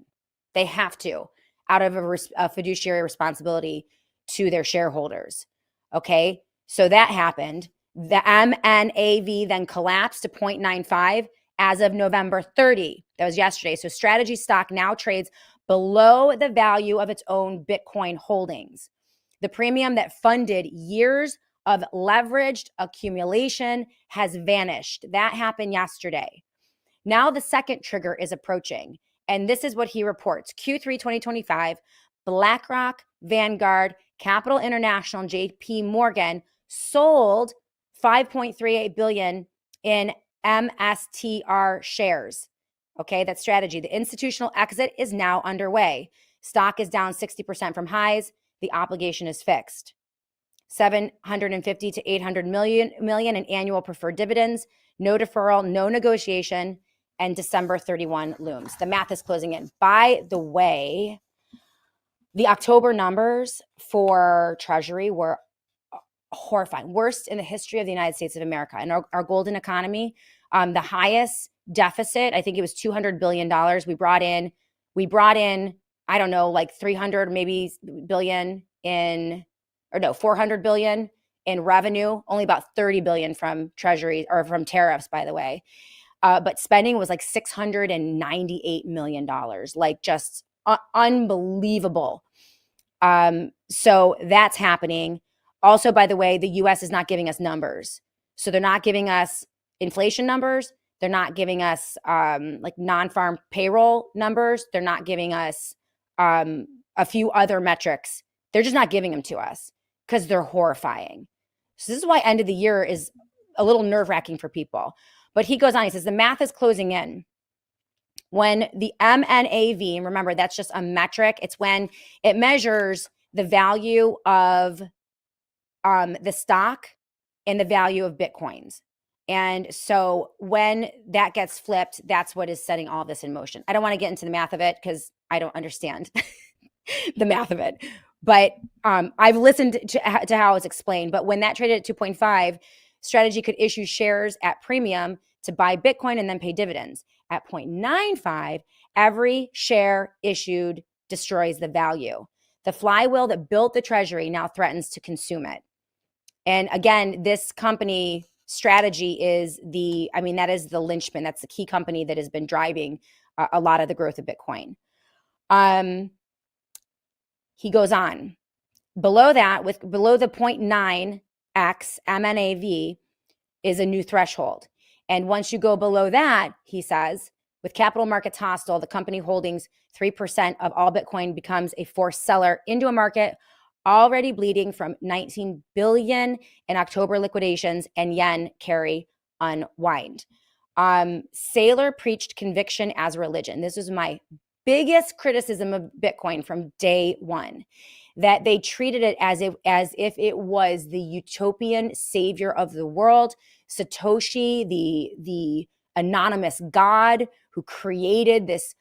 S1: They have to, out of a fiduciary responsibility to their shareholders. Okay, so that happened. The MNAV then collapsed to 0.95 as of November 30. That was yesterday. So strategy stock now trades below the value of its own Bitcoin holdings. The premium that funded years of leveraged accumulation has vanished. That happened yesterday. Now the second trigger is approaching, and this is what he reports. Q3 2025, BlackRock, Vanguard, Capital International, and JP Morgan sold 5.38 billion in MSTR shares. Okay, that's strategy. The institutional exit is now underway. Stock is down 60% from highs. The obligation is fixed. 750 to 800 million in annual preferred dividends, no deferral, no negotiation, and December 31 looms. The math is closing in. By the way, the October numbers for Treasury were horrifying, worst in the history of the United States of America. And our golden economy, the highest deficit, I think it was $200 billion. We brought in, I don't know, like 300 maybe billion in, or no, 400 billion in revenue, only about 30 billion from Treasury, or from tariffs, by the way. But spending was like $698 million, like just unbelievable. So that's happening. Also, by the way, the US is not giving us numbers. So they're not giving us inflation numbers. They're not giving us like non-farm payroll numbers. They're not giving us a few other metrics. They're just not giving them to us because they're horrifying. So this is why end of the year is a little nerve-wracking for people. But he goes on, he says, the math is closing in. When the MNAV, and remember, that's just a metric. It's when it measures the value of the stock and the value of Bitcoins. And so when that gets flipped, that's what is setting all this in motion. I don't want to get into the math of it because I don't understand the math of it. But I've listened to how it's explained. But when that traded at 2.5, strategy could issue shares at premium to buy Bitcoin and then pay dividends. At 0.95, every share issued destroys the value. The flywheel that built the treasury now threatens to consume it. And again, this company strategy is that is the linchpin. That's the key company that has been driving a lot of the growth of Bitcoin. He goes on. Below that, below the 0.9x MNAV is a new threshold. And once you go below that, he says, with capital markets hostile, the company holdings 3% of all Bitcoin becomes a forced seller into a market already bleeding from 19 billion in October liquidations and yen carry unwind. Saylor preached conviction as religion. This was my biggest criticism of Bitcoin from day one, that they treated it as if it was the utopian savior of the world. Satoshi, the anonymous God who created this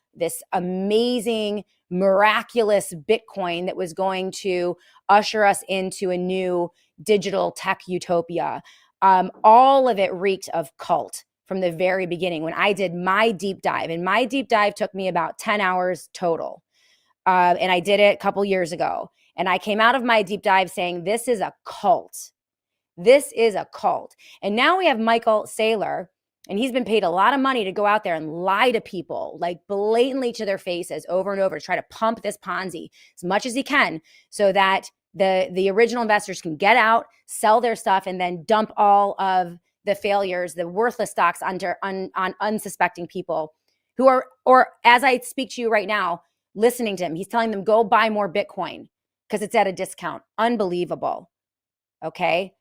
S1: amazing, miraculous Bitcoin that was going to usher us into a new digital tech utopia. All of it reeked of cult from the very beginning. When I did my deep dive, and my deep dive took me about 10 hours total, and I did it a couple years ago, and I came out of my deep dive saying, this is a cult. This is a cult. And now we have Michael Saylor, and he's been paid a lot of money to go out there and lie to people, like blatantly to their faces over and over, to try to pump this Ponzi as much as he can so that the original investors can get out, sell their stuff, and then dump all of the failures, the worthless stocks on unsuspecting people who are, or as I speak to you right now, listening to him. He's telling them, go buy more Bitcoin because it's at a discount. Unbelievable. Okay.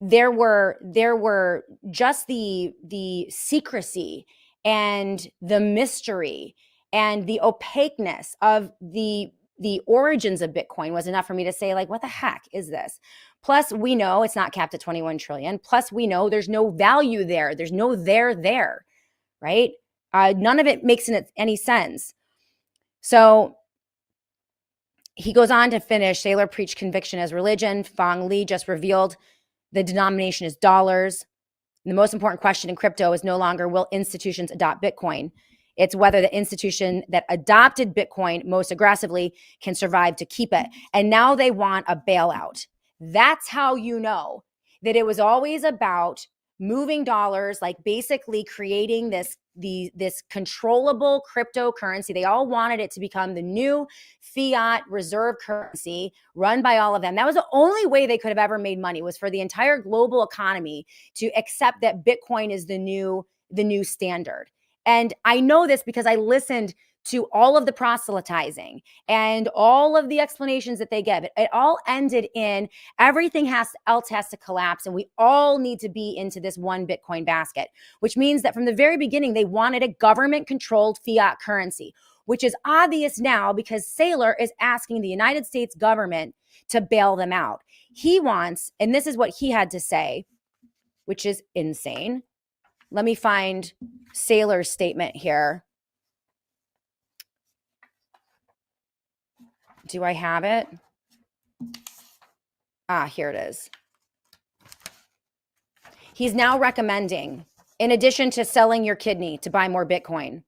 S1: There were just the secrecy and the mystery and the opaqueness of the origins of Bitcoin was enough for me to say, like, what the heck is this? Plus, we know it's not capped at 21 trillion. Plus, we know there's no value there. There's no there, right? None of it makes any sense. So he goes on to finish, Saylor preached conviction as religion. Fong Li just revealed the denomination is dollars. And the most important question in crypto is no longer will institutions adopt Bitcoin. It's whether the institution that adopted Bitcoin most aggressively can survive to keep it. And now they want a bailout. That's how you know that it was always about moving dollars, like basically creating this controllable cryptocurrency. They all wanted it to become the new fiat reserve currency run by all of them. That was the only way they could have ever made money, was for the entire global economy to accept that Bitcoin is the new standard. And I know this because I listened to all of the proselytizing and all of the explanations that they give. It all ended in everything else has to collapse, and we all need to be into this one Bitcoin basket, which means that from the very beginning, they wanted a government-controlled fiat currency, which is obvious now because Saylor is asking the United States government to bail them out. He wants, and this is what he had to say, which is insane. Let me find Saylor's statement here. Do I have it? Here it is. He's now recommending, in addition to selling your kidney to buy more Bitcoin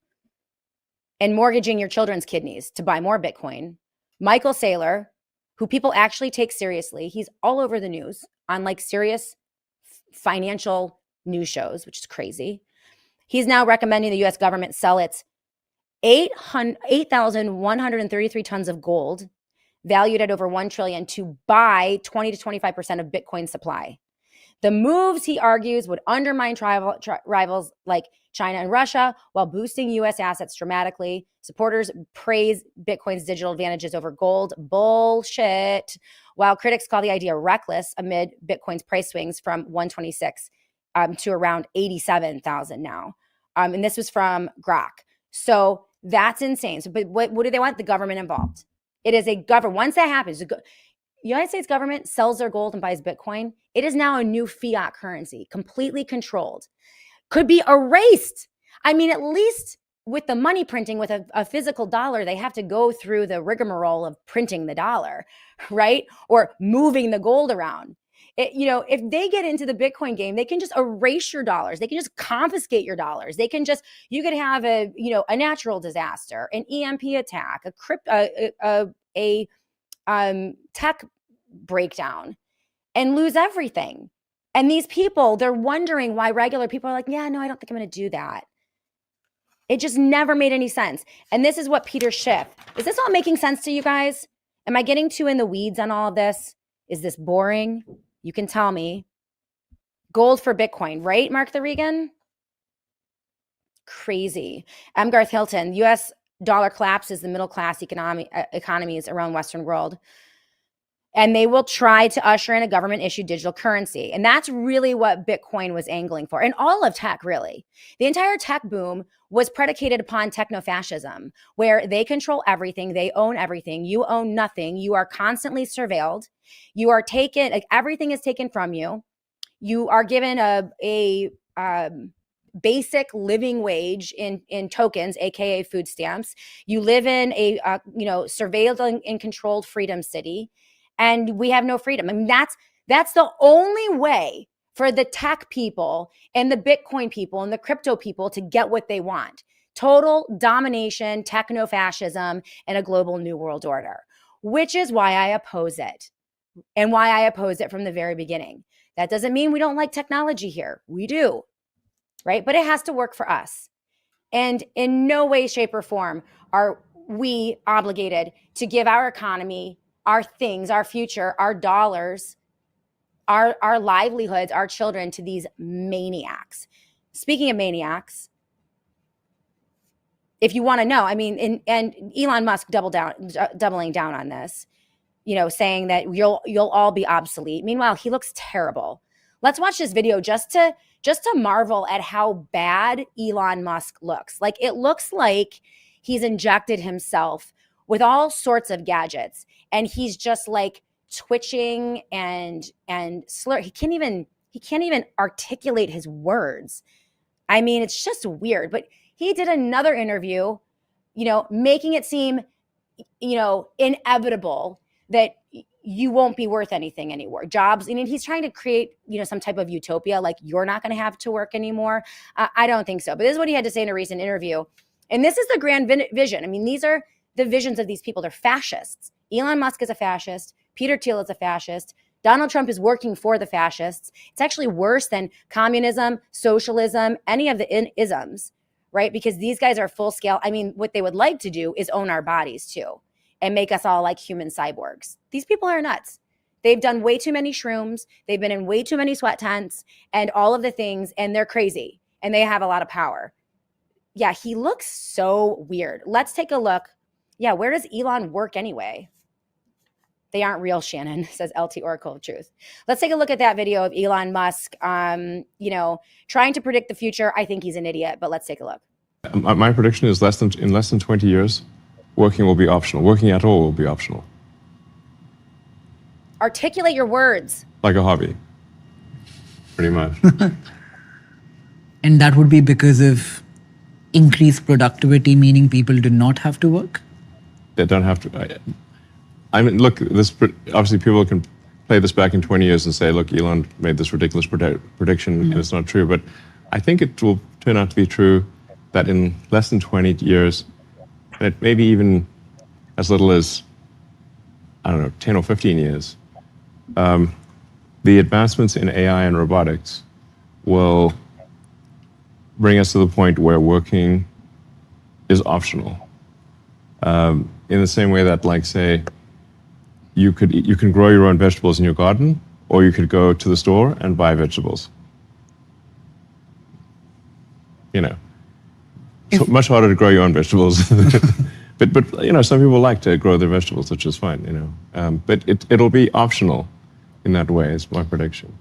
S1: and mortgaging your children's kidneys to buy more Bitcoin, Michael Saylor, who people actually take seriously, he's all over the news on like serious financial news shows, which is crazy. He's now recommending the US government sell its 8,133 tons of gold, valued at over 1 trillion, to buy 20 to 25% of Bitcoin supply. The moves, he argues, would undermine rivals like China and Russia while boosting U.S. assets dramatically. Supporters praise Bitcoin's digital advantages over gold. Bullshit. While critics call the idea reckless amid Bitcoin's price swings from 126 to around 87,000 now. And this was from Grok. So that's insane. So, but what do they want? The government involved. It is a government. Once that happens, the United States government sells their gold and buys Bitcoin. It is now a new fiat currency, completely controlled. Could be erased. I mean, at least with the money printing, with a physical dollar, they have to go through the rigmarole of printing the dollar, right? Or moving the gold around. If they get into the Bitcoin game, they can just erase your dollars. They can just confiscate your dollars. They can just, you could have a natural disaster, an EMP attack, a tech breakdown, and lose everything. And these people, they're wondering why regular people are like, yeah, no, I don't think I'm going to do that. It just never made any sense. And this is what Peter Schiff, is this all making sense to you guys? Am I getting too in the weeds on all of this? Is this boring? You can tell me. Gold for Bitcoin, right, Mark the Regan? Crazy. M. Garth Hilton, U.S. dollar collapses the middle class economies around Western world. And they will try to usher in a government-issued digital currency. And that's really what Bitcoin was angling for. And all of tech, really. The entire tech boom was predicated upon techno-fascism, where they control everything. They own everything. You own nothing. You are constantly surveilled. You are taken, like everything is taken from you. You are given a basic living wage in tokens, aka food stamps. You live in a surveilled and controlled freedom city. And we have no freedom. I mean, that's the only way for the tech people and the Bitcoin people and the crypto people to get what they want. Total domination, techno-fascism, and a global new world order, which is why I oppose it and why I oppose it from the very beginning. That doesn't mean we don't like technology here. We do, right? But it has to work for us. And in no way, shape, or form are we obligated to give our economy, our things, our future, our dollars, our livelihoods, our children to these maniacs. Speaking of maniacs, if you want to know, I mean, and Elon Musk doubling down on this, saying that you'll all be obsolete. Meanwhile, he looks terrible. Let's watch this video just to marvel at how bad Elon Musk looks. Like, it looks like he's injected himself with all sorts of gadgets, and he's just like twitching and slur. He can't even articulate his words. I mean, it's just weird, but he did another interview, making it seem, inevitable that you won't be worth anything anymore. Jobs, he's trying to create, some type of utopia, like you're not going to have to work anymore. I don't think so. But this is what he had to say in a recent interview. And this is the grand vision. These are the visions of these people. They're fascists. Elon Musk is a fascist. Peter Thiel is a fascist. Donald Trump is working for the fascists. It's actually worse than communism, socialism, any of the isms, right? Because these guys are full scale. What they would like to do is own our bodies too and make us all like human cyborgs. These people are nuts. They've done way too many shrooms. They've been in way too many sweat tents and all of the things, and they're crazy and they have a lot of power. Yeah, he looks so weird. Let's take a look. Yeah, where does Elon work anyway? They aren't real, Shannon, says LT Oracle of Truth. Let's take a look at that video of Elon Musk, trying to predict the future. I think he's an idiot, but let's take a look.
S4: My prediction is in less than 20 years, working will be optional. Working at all will be optional.
S1: Articulate your words.
S4: Like a hobby, pretty much.
S5: And that would be because of increased productivity, meaning people do not have to work?
S4: They don't have to. Look, obviously people can play this back in 20 years and say, look, Elon made this ridiculous prediction and it's not true. But I think it will turn out to be true that in less than 20 years, that maybe even as little as, 10 or 15 years, the advancements in AI and robotics will bring us to the point where working is optional. In the same way that, like, say, you can grow your own vegetables in your garden, or you could go to the store and buy vegetables. It's much harder to grow your own vegetables. but some people like to grow their vegetables, which is fine, But it'll be optional in that way, is my prediction.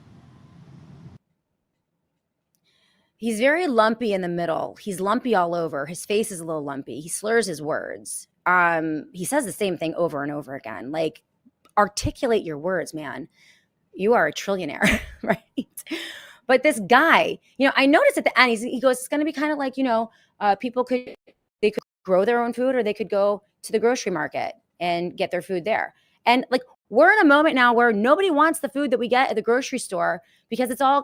S1: He's very lumpy in the middle. He's lumpy all over. His face is a little lumpy. He slurs his words. He says the same thing over and over again. Like, articulate your words, man. You are a trillionaire, right? But this guy, I noticed at the end, he goes, it's going to be kind of like, people could grow their own food, or they could go to the grocery market and get their food there. And like, we're in a moment now where nobody wants the food that we get at the grocery store because it's all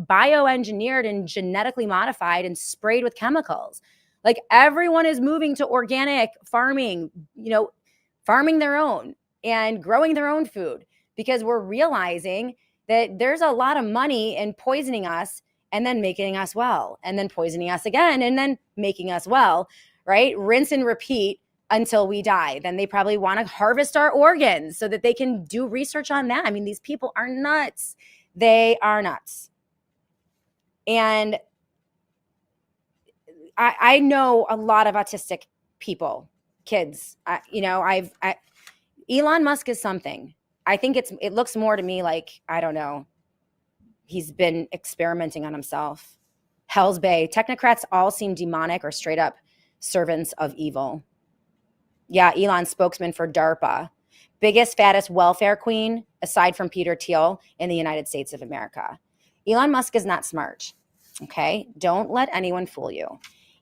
S1: bioengineered and genetically modified and sprayed with chemicals. Like, everyone is moving to organic farming, farming their own and growing their own food, because we're realizing that there's a lot of money in poisoning us and then making us well, and then poisoning us again and then making us well, right? Rinse and repeat until we die. Then they probably want to harvest our organs so that they can do research on that. These people are nuts. They are nuts. And I know a lot of autistic people, kids. Elon Musk is something. I think it looks more to me like, I don't know, he's been experimenting on himself. Hell's Bay. Technocrats all seem demonic or straight up servants of evil. Yeah, Elon, spokesman for DARPA. Biggest, fattest welfare queen, aside from Peter Thiel, in the United States of America. Elon Musk is not smart, okay? Don't let anyone fool you.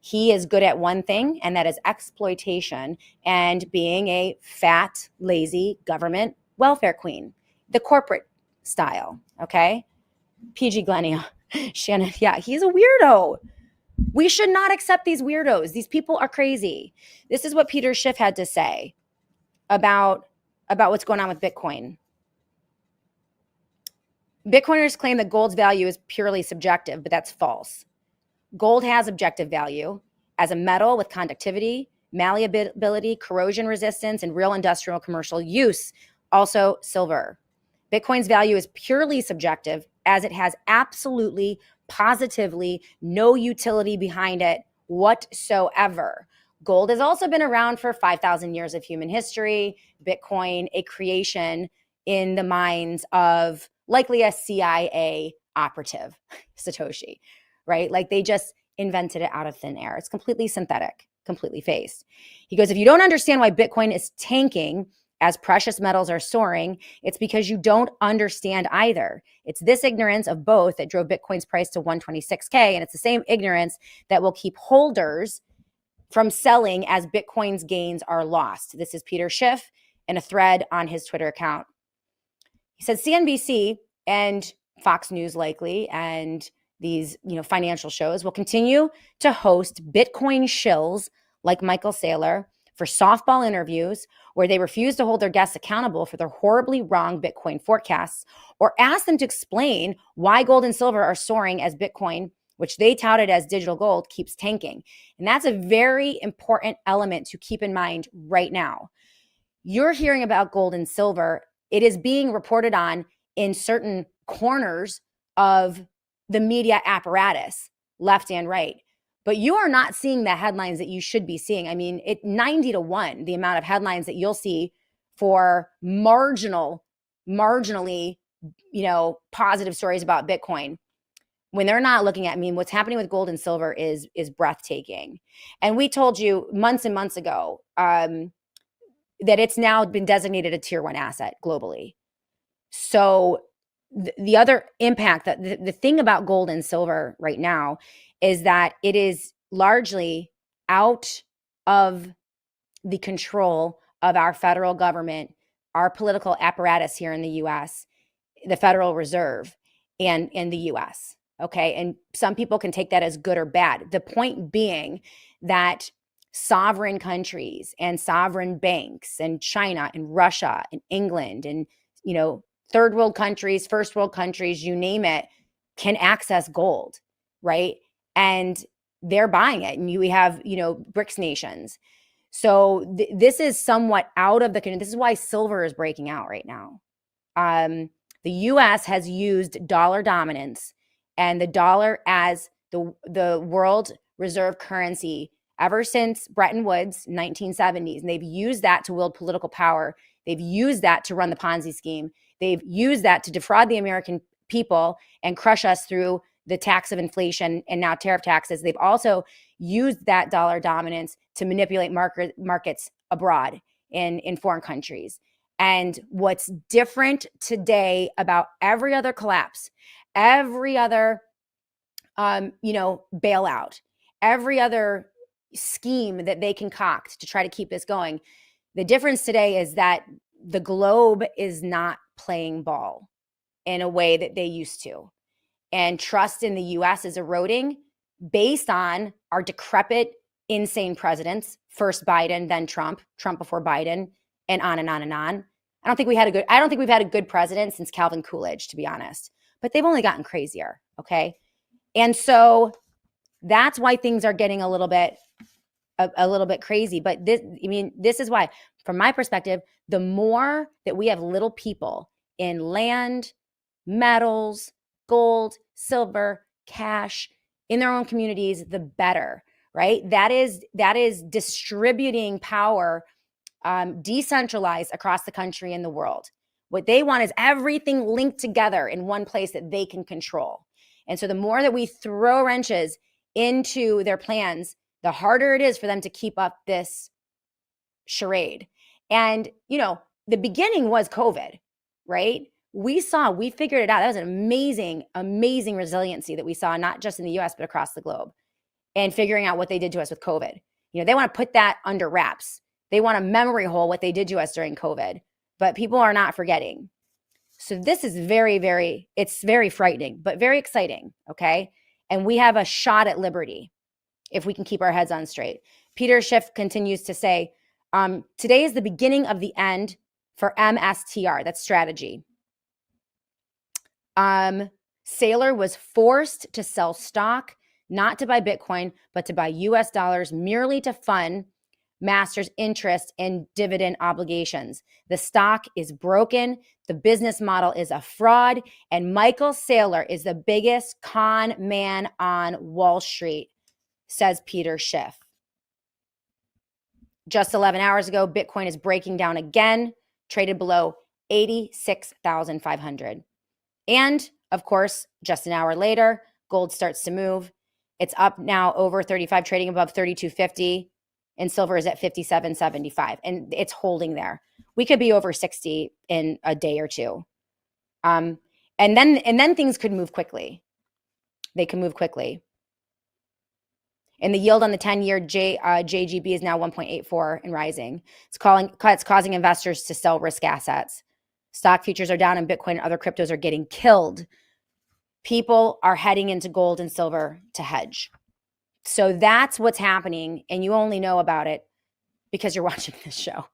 S1: He is good at one thing, and that is exploitation and being a fat, lazy government welfare queen, the corporate style, okay? PG Glenia, Shannon, yeah, he's a weirdo. We should not accept these weirdos. These people are crazy. This is what Peter Schiff had to say about what's going on with Bitcoin. Bitcoiners claim that gold's value is purely subjective, but that's false. Gold has objective value as a metal with conductivity, malleability, corrosion resistance, and real industrial commercial use. Also, silver. Bitcoin's value is purely subjective, as it has absolutely, positively no utility behind it whatsoever. Gold has also been around for 5,000 years of human history. Bitcoin, a creation in the minds of likely a CIA operative, Satoshi, right? Like, they just invented it out of thin air. It's completely synthetic, completely phased. He goes, if you don't understand why Bitcoin is tanking as precious metals are soaring, it's because you don't understand either. It's this ignorance of both that drove Bitcoin's price to 126K. And it's the same ignorance that will keep holders from selling as Bitcoin's gains are lost. This is Peter Schiff in a thread on his Twitter account. He said CNBC and Fox News likely and these financial shows will continue to host Bitcoin shills like Michael Saylor for softball interviews where they refuse to hold their guests accountable for their horribly wrong Bitcoin forecasts or ask them to explain why gold and silver are soaring as Bitcoin, which they touted as digital gold, keeps tanking. And that's a very important element to keep in mind right now. You're hearing about gold and silver. It is being reported on in certain corners of the media apparatus, left and right. But you are not seeing the headlines that you should be seeing. I mean, 90-1, the amount of headlines that you'll see for marginally, positive stories about Bitcoin, when they're not looking at, what's happening with gold and silver is breathtaking. And we told you months and months ago that it's now been designated a tier 1 asset globally. So the other impact, that the thing about gold and silver right now is that it is largely out of the control of our federal government, our political apparatus here in the US, the Federal Reserve, and in the US. Okay. And some people can take that as good or bad. The point being that sovereign countries and sovereign banks and China and Russia and England and, third world countries, first world countries, you name it, can access gold, right? And they're buying it. And we have, BRICS nations. So this is somewhat out of this is why silver is breaking out right now. The US has used dollar dominance and the dollar as the world reserve currency ever since Bretton Woods, 1970s. And they've used that to wield political power. They've used that to run the Ponzi scheme. They've used that to defraud the American people and crush us through the tax of inflation and now tariff taxes. They've also used that dollar dominance to manipulate markets abroad in foreign countries. And what's different today about every other collapse, every other bailout, every other scheme that they concoct to try to keep this going, the difference today is that the globe is not playing ball in a way that they used to. And trust in the US is eroding based on our decrepit, insane presidents, first Biden, then Trump before Biden, and on and on and on. I don't think we've had a good president since Calvin Coolidge, to be honest. But they've only gotten crazier, okay? And so that's why things are getting a little bit crazy. But this is why, from my perspective, the more that we have little people in land, metals, gold, silver, cash in their own communities, the better, right? That is distributing power, decentralized across the country and the world. What they want is everything linked together in one place that they can control. And so the more that we throw wrenches into their plans, the harder it is for them to keep up this charade. And, the beginning was COVID, right? We figured it out. That was an amazing, amazing resiliency that we saw, not just in the US, but across the globe, and figuring out what they did to us with COVID. They want to put that under wraps. They want to memory hole what they did to us during COVID, but people are not forgetting. So this is it's very frightening, but very exciting. Okay. And we have a shot at liberty if we can keep our heads on straight. Peter Schiff continues to say, today is the beginning of the end for MSTR. That's strategy. Saylor was forced to sell stock, not to buy Bitcoin, but to buy US dollars merely to fund Master's interest in dividend obligations. The stock is broken. The business model is a fraud. And Michael Saylor is the biggest con man on Wall Street, says Peter Schiff. Just 11 hours ago, Bitcoin is breaking down again, traded below 86,500. And of course, just an hour later, gold starts to move. It's up now over 35, trading above 32.50. and silver is at 57.75, and it's holding there. We could be over 60 in a day or two. And then things could move quickly. They can move quickly. And the yield on the 10-year JGB is now 1.84 and rising. It's causing investors to sell risk assets. Stock futures are down, and Bitcoin and other cryptos are getting killed. People are heading into gold and silver to hedge. So that's what's happening, and you only know about it because you're watching this show.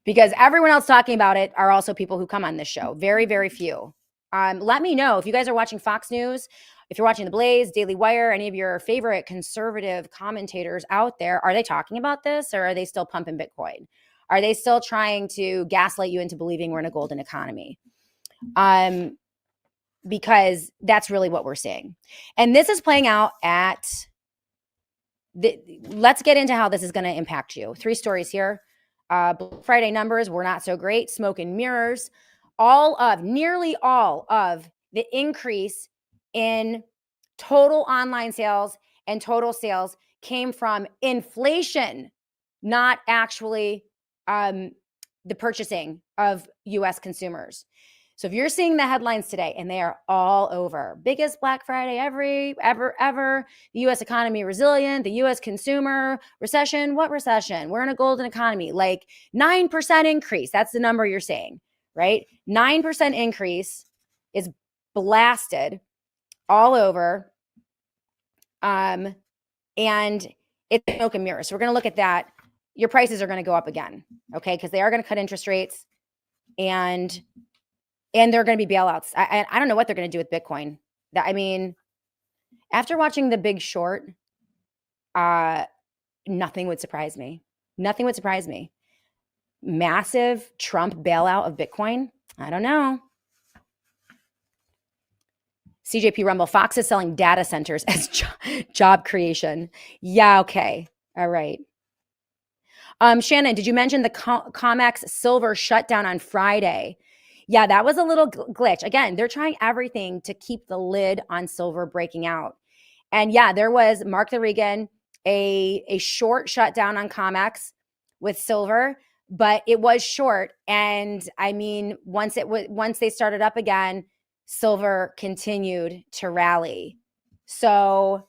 S1: Because everyone else talking about it are also people who come on this show. Very, very few. Let me know if you guys are watching Fox News, if you're watching The Blaze, Daily Wire, any of your favorite conservative commentators out there. Are they talking about this, or are they still pumping Bitcoin? Are they still trying to gaslight you into believing we're in a golden economy? Because that's really what we're seeing. And this is playing out at let's get into how this is going to impact you. 3 stories here. Black Friday numbers were not so great. Smoke and mirrors. Nearly all of the increase in total online sales and total sales came from inflation, not actually the purchasing of U.S. consumers. So if you're seeing the headlines today, and they are all over, biggest Black Friday ever, the U.S. economy resilient, the U.S. consumer, recession, what recession? We're in a golden economy, like 9% increase. That's the number you're saying, right? 9% increase is blasted all over. And it's smoke and mirrors. So we're going to look at that. Your prices are going to go up again, okay? Because they are going to cut interest rates, and there are going to be bailouts. I don't know what they're going to do with Bitcoin. After watching The Big Short, nothing would surprise me. Nothing would surprise me. Massive Trump bailout of Bitcoin? I don't know. CJP Rumble, Fox is selling data centers as job creation. Yeah, okay. All right. Shannon, did you mention the COMEX silver shutdown on Friday? Yeah, that was a little glitch. Again, they're trying everything to keep the lid on silver breaking out. And yeah, there was, Mark the Regan, a short shutdown on COMEX with silver, but it was short. And once they started up again, silver continued to rally. So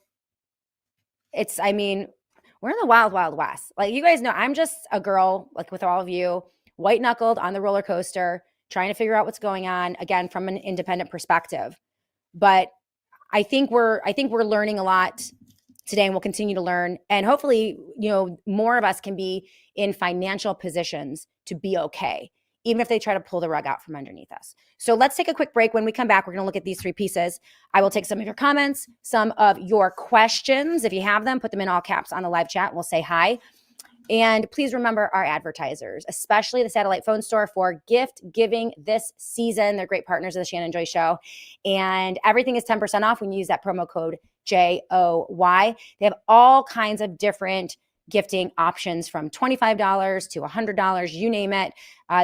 S1: we're in the wild, wild west. Like, you guys know, I'm just a girl, like with all of you, white knuckled on the roller coaster, trying to figure out what's going on, again, from an independent perspective. But I think we're learning a lot today, and we'll continue to learn. And hopefully, more of us can be in financial positions to be okay, even if they try to pull the rug out from underneath us. So let's take a quick break. When we come back, we're going to look at these 3 pieces. I will take some of your comments, some of your questions. If you have them, put them in all caps on the live chat, and we'll say hi. And please remember our advertisers, especially the Satellite Phone Store, for gift giving this season. They're great partners of the Shannon Joy Show. And everything is 10% off when you use that promo code JOY. They have all kinds of different gifting options, from $25 to $100, you name it.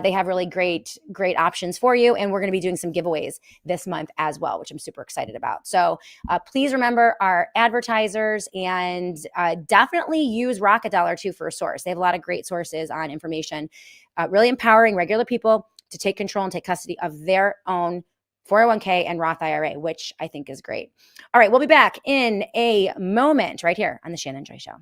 S1: They have really great options for you. And we're going to be doing some giveaways this month as well, which I'm super excited about. So please remember our advertisers, and definitely use Rocket Dollar too for a source. They have a lot of great sources on information, really empowering regular people to take control and take custody of their own 401k and Roth IRA, which I think is great. All right, we'll be back in a moment right here on the Shannon Joy Show.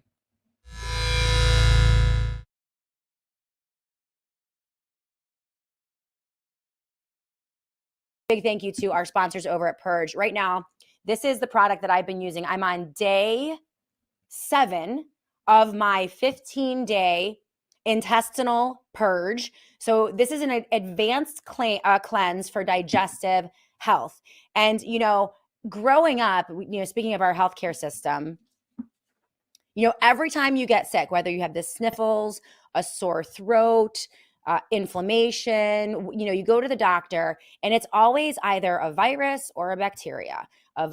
S1: Big thank you to our sponsors over at Purge. Right now, this is the product that I've been using. I'm on day 7 of my 15-day intestinal purge. So this is an advanced cleanse for digestive health. And, growing up, speaking of our healthcare system, every time you get sick, whether you have the sniffles, a sore throat, inflammation, you go to the doctor, and it's always either a virus or a bacteria, So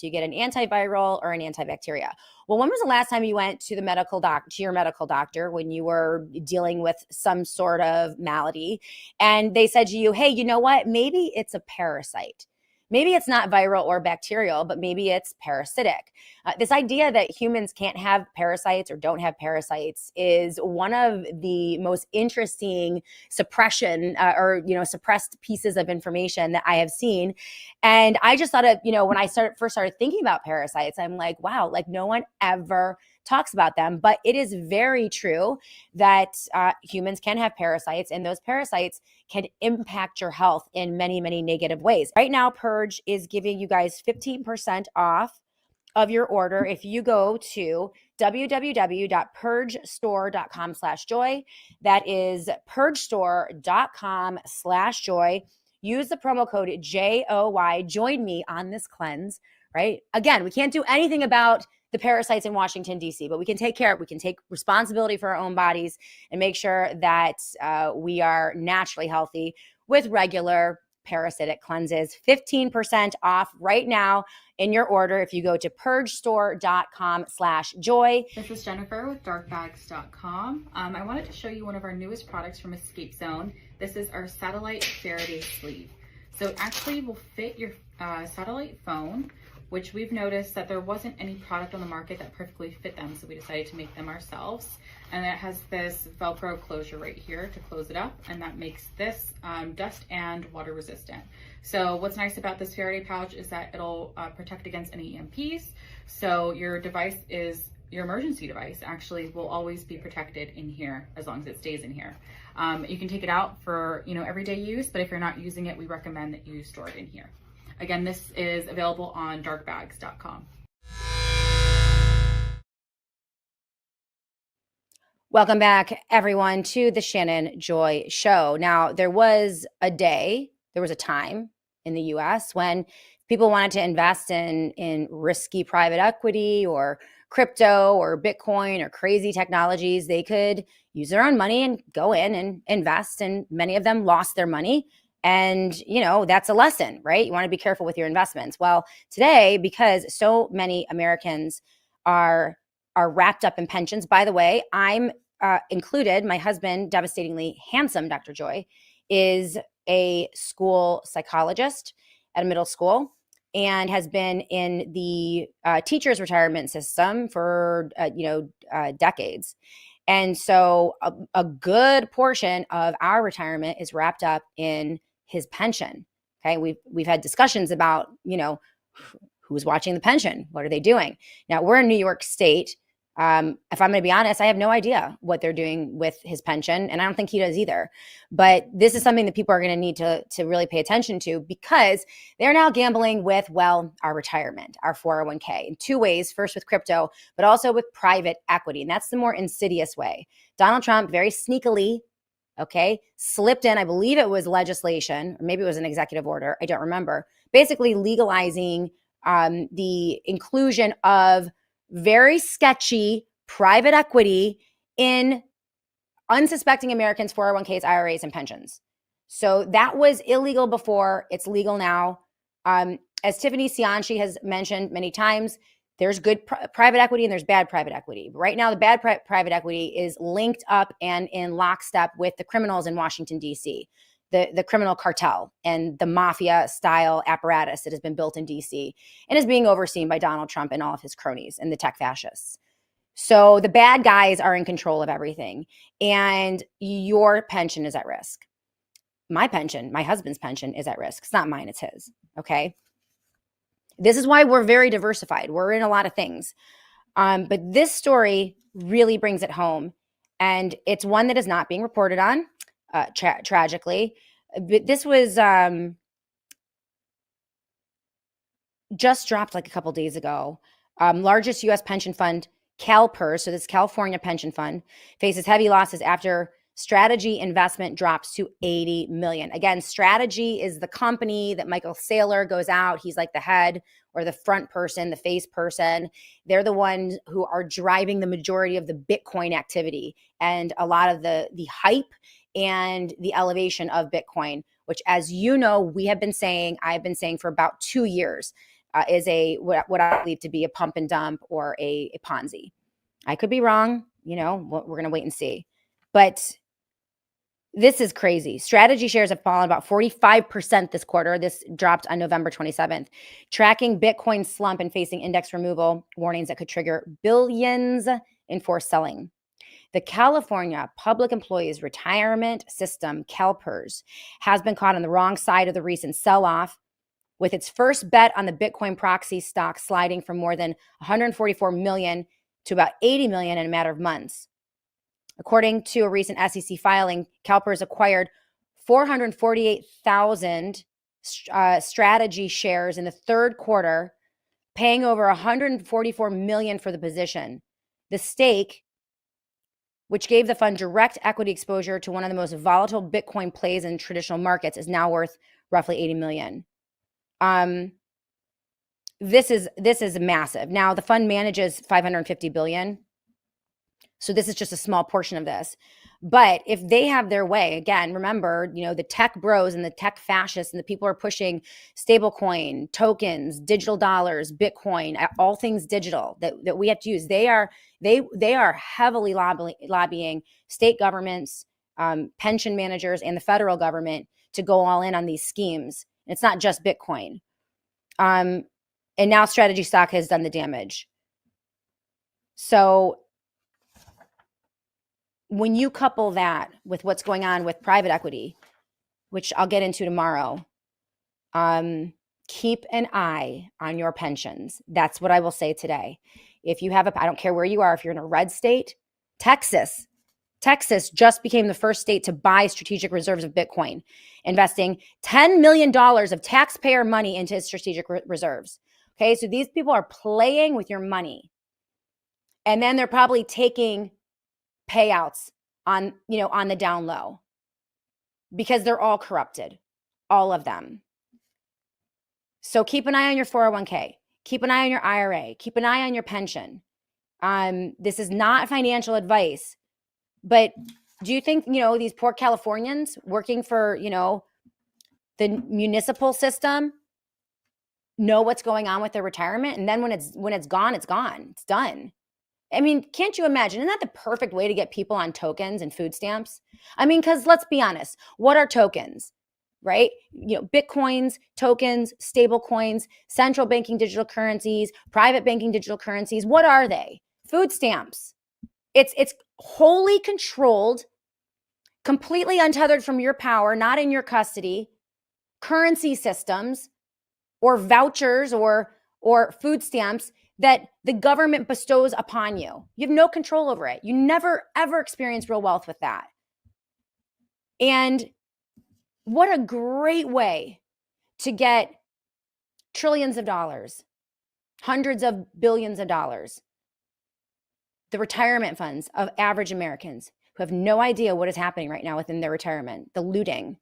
S1: you get an antiviral or an antibacteria. Well, when was the last time you went to your medical doctor when you were dealing with some sort of malady, and they said to you, hey, you know what? Maybe it's a parasite. maybe it's not viral or bacterial, but maybe it's parasitic. This idea that humans can't have parasites or don't have parasites is one of the most interesting suppression or suppressed pieces of information that I have seen. And I just thought of, when I first started thinking about parasites, I'm like, wow, like no one ever talks about them. But it is very true that humans can have parasites, and those parasites can impact your health in many, many negative ways. Right now, Purge is giving you guys 15% off of your order if you go to www.purgestore.com/joy. That is purgestore.com/joy. Use the promo code JOY. Join me on this cleanse, right? Again, we can't do anything about the parasites in Washington, D.C., but we can take care of it. We can take responsibility for our own bodies and make sure that we are naturally healthy with regular parasitic cleanses. 15% off right now in your order if you go to purgestore.com/joy.
S6: This is Jennifer with darkbags.com. I wanted to show you one of our newest products from Escape Zone. This is our satellite Faraday sleeve. So it actually will fit your satellite phone, which we've noticed that there wasn't any product on the market that perfectly fit them, so we decided to make them ourselves. And it has this Velcro closure right here to close it up, and that makes this dust and water resistant. So what's nice about this Faraday pouch is that it'll protect against any EMPs. So your device your emergency device actually will always be protected in here as long as it stays in here. You can take it out for everyday use, but if you're not using it, we recommend that you store it in here. Again, this is available on darkbags.com.
S1: Welcome back, everyone, to the Shannon Joy Show. Now, there was a time in the US when people wanted to invest in risky private equity or crypto or Bitcoin or crazy technologies. They could use their own money and go in and invest, and many of them lost their money. And, that's a lesson, right? You want to be careful with your investments. Well, today, because so many Americans are wrapped up in pensions, by the way, I'm included. My husband, devastatingly handsome Dr. Joy, is a school psychologist at a middle school and has been in the teacher's retirement system for, decades. And so a good portion of our retirement is wrapped up in his pension. Okay. We've had discussions about, who's watching the pension? What are they doing? Now we're in New York State. If I'm going to be honest, I have no idea what they're doing with his pension, and I don't think he does either. But this is something that people are going to need to really pay attention to, because they're now gambling with, our retirement, our 401k, in two ways. First with crypto, but also with private equity. And that's the more insidious way. Donald Trump very sneakily, slipped in, I believe it was legislation, or maybe it was an executive order, I don't remember, basically legalizing the inclusion of very sketchy private equity in unsuspecting Americans' 401ks, IRAs, and pensions. So that was illegal before. It's legal now. As Tiffany Cianci has mentioned many times, there's good private equity and there's bad private equity. Right now, the bad private equity is linked up and in lockstep with the criminals in Washington, D.C., the criminal cartel and the mafia style apparatus that has been built in DC and is being overseen by Donald Trump and all of his cronies and the tech fascists. So the bad guys are in control of everything, and your pension is at risk. My pension, my husband's pension, is at risk. It's not mine, it's his. Okay. This is why we're very diversified. We're in a lot of things. But this story really brings it home, and it's one that is not being reported on. Tragically, but this was just dropped like a couple days ago. Largest U.S. pension fund, CalPERS, so this California pension fund, faces heavy losses after Strategy investment drops to $80 million. Again, Strategy is the company that Michael Saylor goes out. He's like the head or the front person, the face person. They're the ones who are driving the majority of the Bitcoin activity and a lot of the hype and the elevation of Bitcoin, which, as you know, I've been saying for about 2 years, is what I believe to be a pump and dump or a Ponzi. I could be wrong. We're going to wait and see. But This is crazy. Strategy shares have fallen about 45% this quarter. This dropped on November 27th. Tracking Bitcoin slump and facing index removal warnings that could trigger billions in forced selling. The California Public Employees Retirement System, CalPERS, has been caught on the wrong side of the recent sell-off, with its first bet on the Bitcoin proxy stock sliding from more than 144 million to about 80 million in a matter of months. According to a recent SEC filing, CalPERS acquired 448,000 strategy shares in the third quarter, paying over 144 million for the position. The stake, which gave the fund direct equity exposure to one of the most volatile Bitcoin plays in traditional markets, is now worth roughly 80 million. This is massive. Now the fund manages 550 billion. So this is just a small portion of this. But if they have their way, again, remember, the tech bros and the tech fascists and the people who are pushing stablecoin, tokens, digital dollars, Bitcoin, all things digital that we have to use. They are heavily lobbying state governments, pension managers, and the federal government to go all in on these schemes. It's not just Bitcoin. And now strategy stock has done the damage. So when you couple that with what's going on with private equity, which I'll get into tomorrow, keep an eye on your pensions. That's what I will say today. If you have I don't care where you are, if you're in a red state, Texas just became the first state to buy strategic reserves of Bitcoin, investing $10 million of taxpayer money into its strategic reserves. Okay, so these people are playing with your money. And then they're probably taking payouts on the down low, because they're all corrupted, all of them. So keep an eye on your 401k, keep an eye on your IRA, keep an eye on your pension. This is not financial advice, but do you think, these poor Californians working for, the municipal system know what's going on with their retirement? And then when it's gone, it's gone, it's done. I mean, can't you imagine? Isn't that the perfect way to get people on tokens and food stamps? I mean, because let's be honest, what are tokens, right? Bitcoins, tokens, stable coins, central banking digital currencies, private banking digital currencies. What are they? Food stamps. It's wholly controlled, completely untethered from your power, not in your custody, currency systems or vouchers or food stamps that the government bestows upon you. You have no control over it. You never, ever experience real wealth with that. And what a great way to get trillions of dollars, hundreds of billions of dollars. The retirement funds of average Americans who have no idea what is happening right now within their retirement, the looting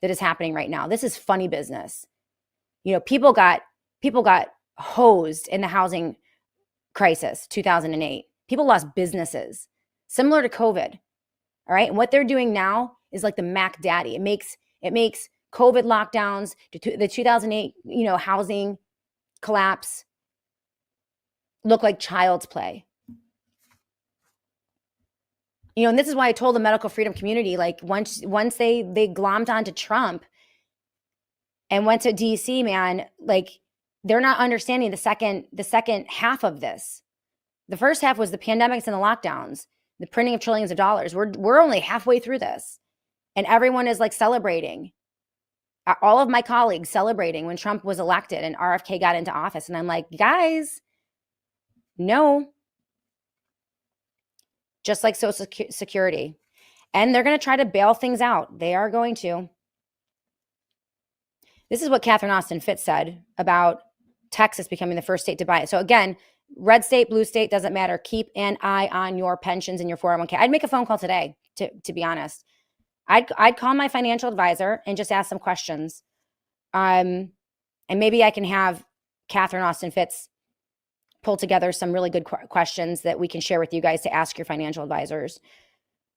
S1: that is happening right now. This is funny business. People got hosed in the housing crisis, 2008. People lost businesses, similar to COVID. All right. And what they're doing now is like the Mac Daddy. It makes COVID lockdowns, the 2008, housing collapse look like child's play. And this is why I told the medical freedom community, like once they glommed onto Trump and went to DC, man, like they're not understanding the second half of this. The first half was the pandemics and the lockdowns, the printing of trillions of dollars. We're only halfway through this, and everyone is like celebrating. All of my colleagues celebrating when Trump was elected and RFK got into office, and I'm like, guys, no. Just like Social Security, and they're going to try to bail things out. They are going to. This is what Catherine Austin Fitts said about Texas becoming the first state to buy it. So again, red state, blue state, doesn't matter. Keep an eye on your pensions and your 401k. I'd make a phone call today, to be honest. I'd call my financial advisor and just ask some questions. And maybe I can have Catherine Austin Fitts pull together some really good questions that we can share with you guys to ask your financial advisors.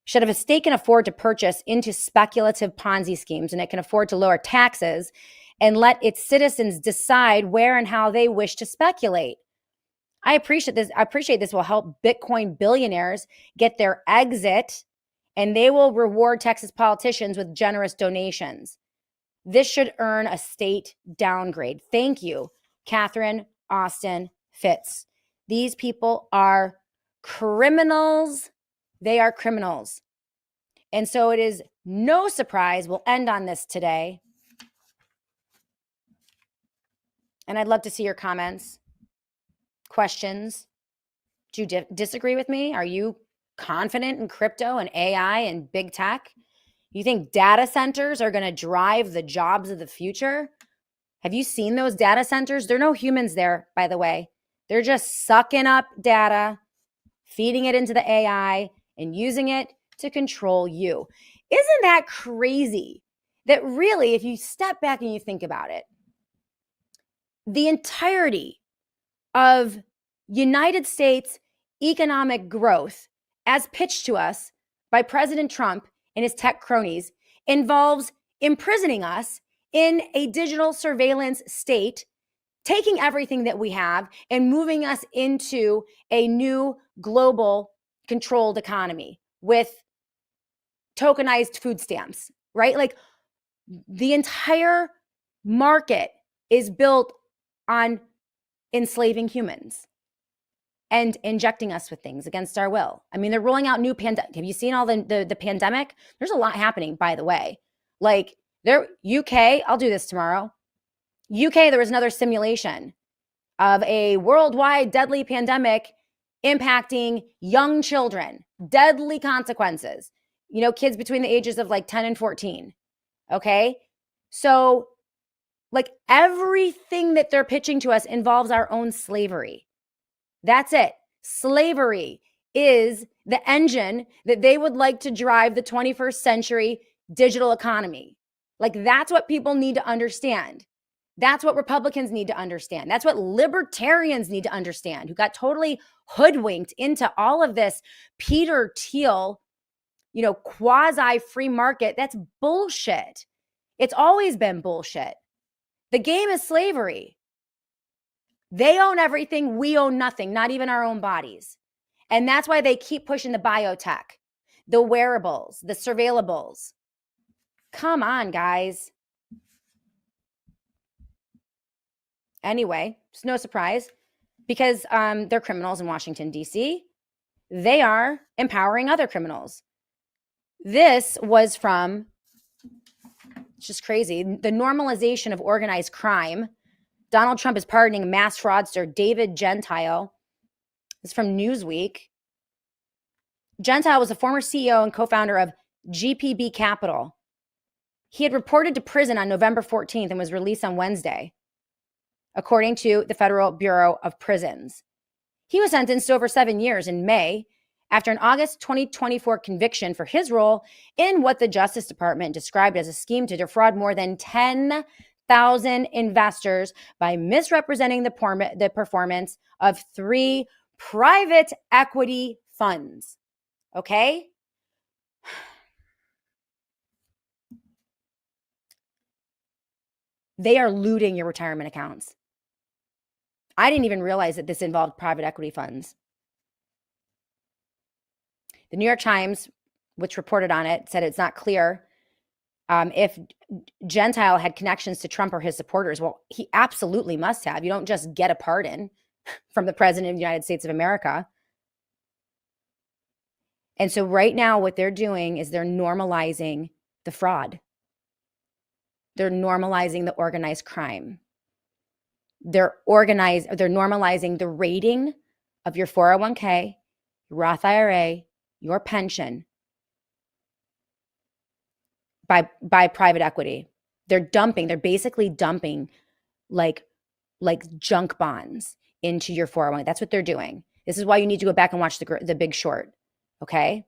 S1: Should have a state can afford to purchase into speculative Ponzi schemes, and it can afford to lower taxes and let its citizens decide where and how they wish to speculate. I appreciate this will help Bitcoin billionaires get their exit and they will reward Texas politicians with generous donations. This should earn a state downgrade. Thank you, Catherine Austin Fitts. These people are criminals. They are criminals. And so it is no surprise, we'll end on this today. And I'd love to see your comments, questions. Do you disagree with me? Are you confident in crypto and AI and big tech? You think data centers are going to drive the jobs of the future? Have you seen those data centers? There are no humans there, by the way. They're just sucking up data, feeding it into the AI, and using it to control you. Isn't that crazy? That really, if you step back and you think about it, the entirety of United States economic growth, as pitched to us by President Trump and his tech cronies, involves imprisoning us in a digital surveillance state, taking everything that we have and moving us into a new global controlled economy with tokenized food stamps, right? Like the entire market is built on enslaving humans and injecting us with things against our will. I mean, they're rolling out new pandemic. Have you seen all the pandemic? There's a lot happening, by the way. Like UK, I'll do this tomorrow. UK, there was another simulation of a worldwide deadly pandemic impacting young children, deadly consequences. You know, kids between the ages of like 10 and 14. Okay. So like everything that they're pitching to us involves our own slavery. That's it. Slavery is the engine that they would like to drive the 21st century digital economy. Like that's what people need to understand. That's what Republicans need to understand. That's what libertarians need to understand, who got totally hoodwinked into all of this Peter Thiel, you know, quasi free market. That's bullshit. It's always been bullshit. The game is slavery. They own everything. We own nothing, not even our own bodies. And that's why they keep pushing the biotech, the wearables, the surveillables. Come on, guys. Anyway, it's no surprise because they're criminals in Washington, D.C. They are empowering other criminals. This was from, it's just crazy, the normalization of organized crime. Donald Trump is pardoning mass fraudster David Gentile. This is from Newsweek. Gentile was a former CEO and co-founder of GPB Capital. He had reported to prison on November 14th and was released on Wednesday, according to the Federal Bureau of Prisons. He was sentenced to over 7 years in May after an August 2024 conviction for his role in what the Justice Department described as a scheme to defraud more than 10,000 investors by misrepresenting the performance of 3 private equity funds. Okay? They are looting your retirement accounts. I didn't even realize that this involved private equity funds. The New York Times, which reported on it, said it's not clear if Gentile had connections to Trump or his supporters. Well, he absolutely must have. You don't just get a pardon from the President of the United States of America. And so right now what they're doing is they're normalizing the fraud. They're normalizing the organized crime. They're normalizing the raiding of your 401k, your Roth IRA, your pension by private equity. They're basically dumping like junk bonds into your 401k. That's what they're doing. This is why you need to go back and watch the Big Short, okay?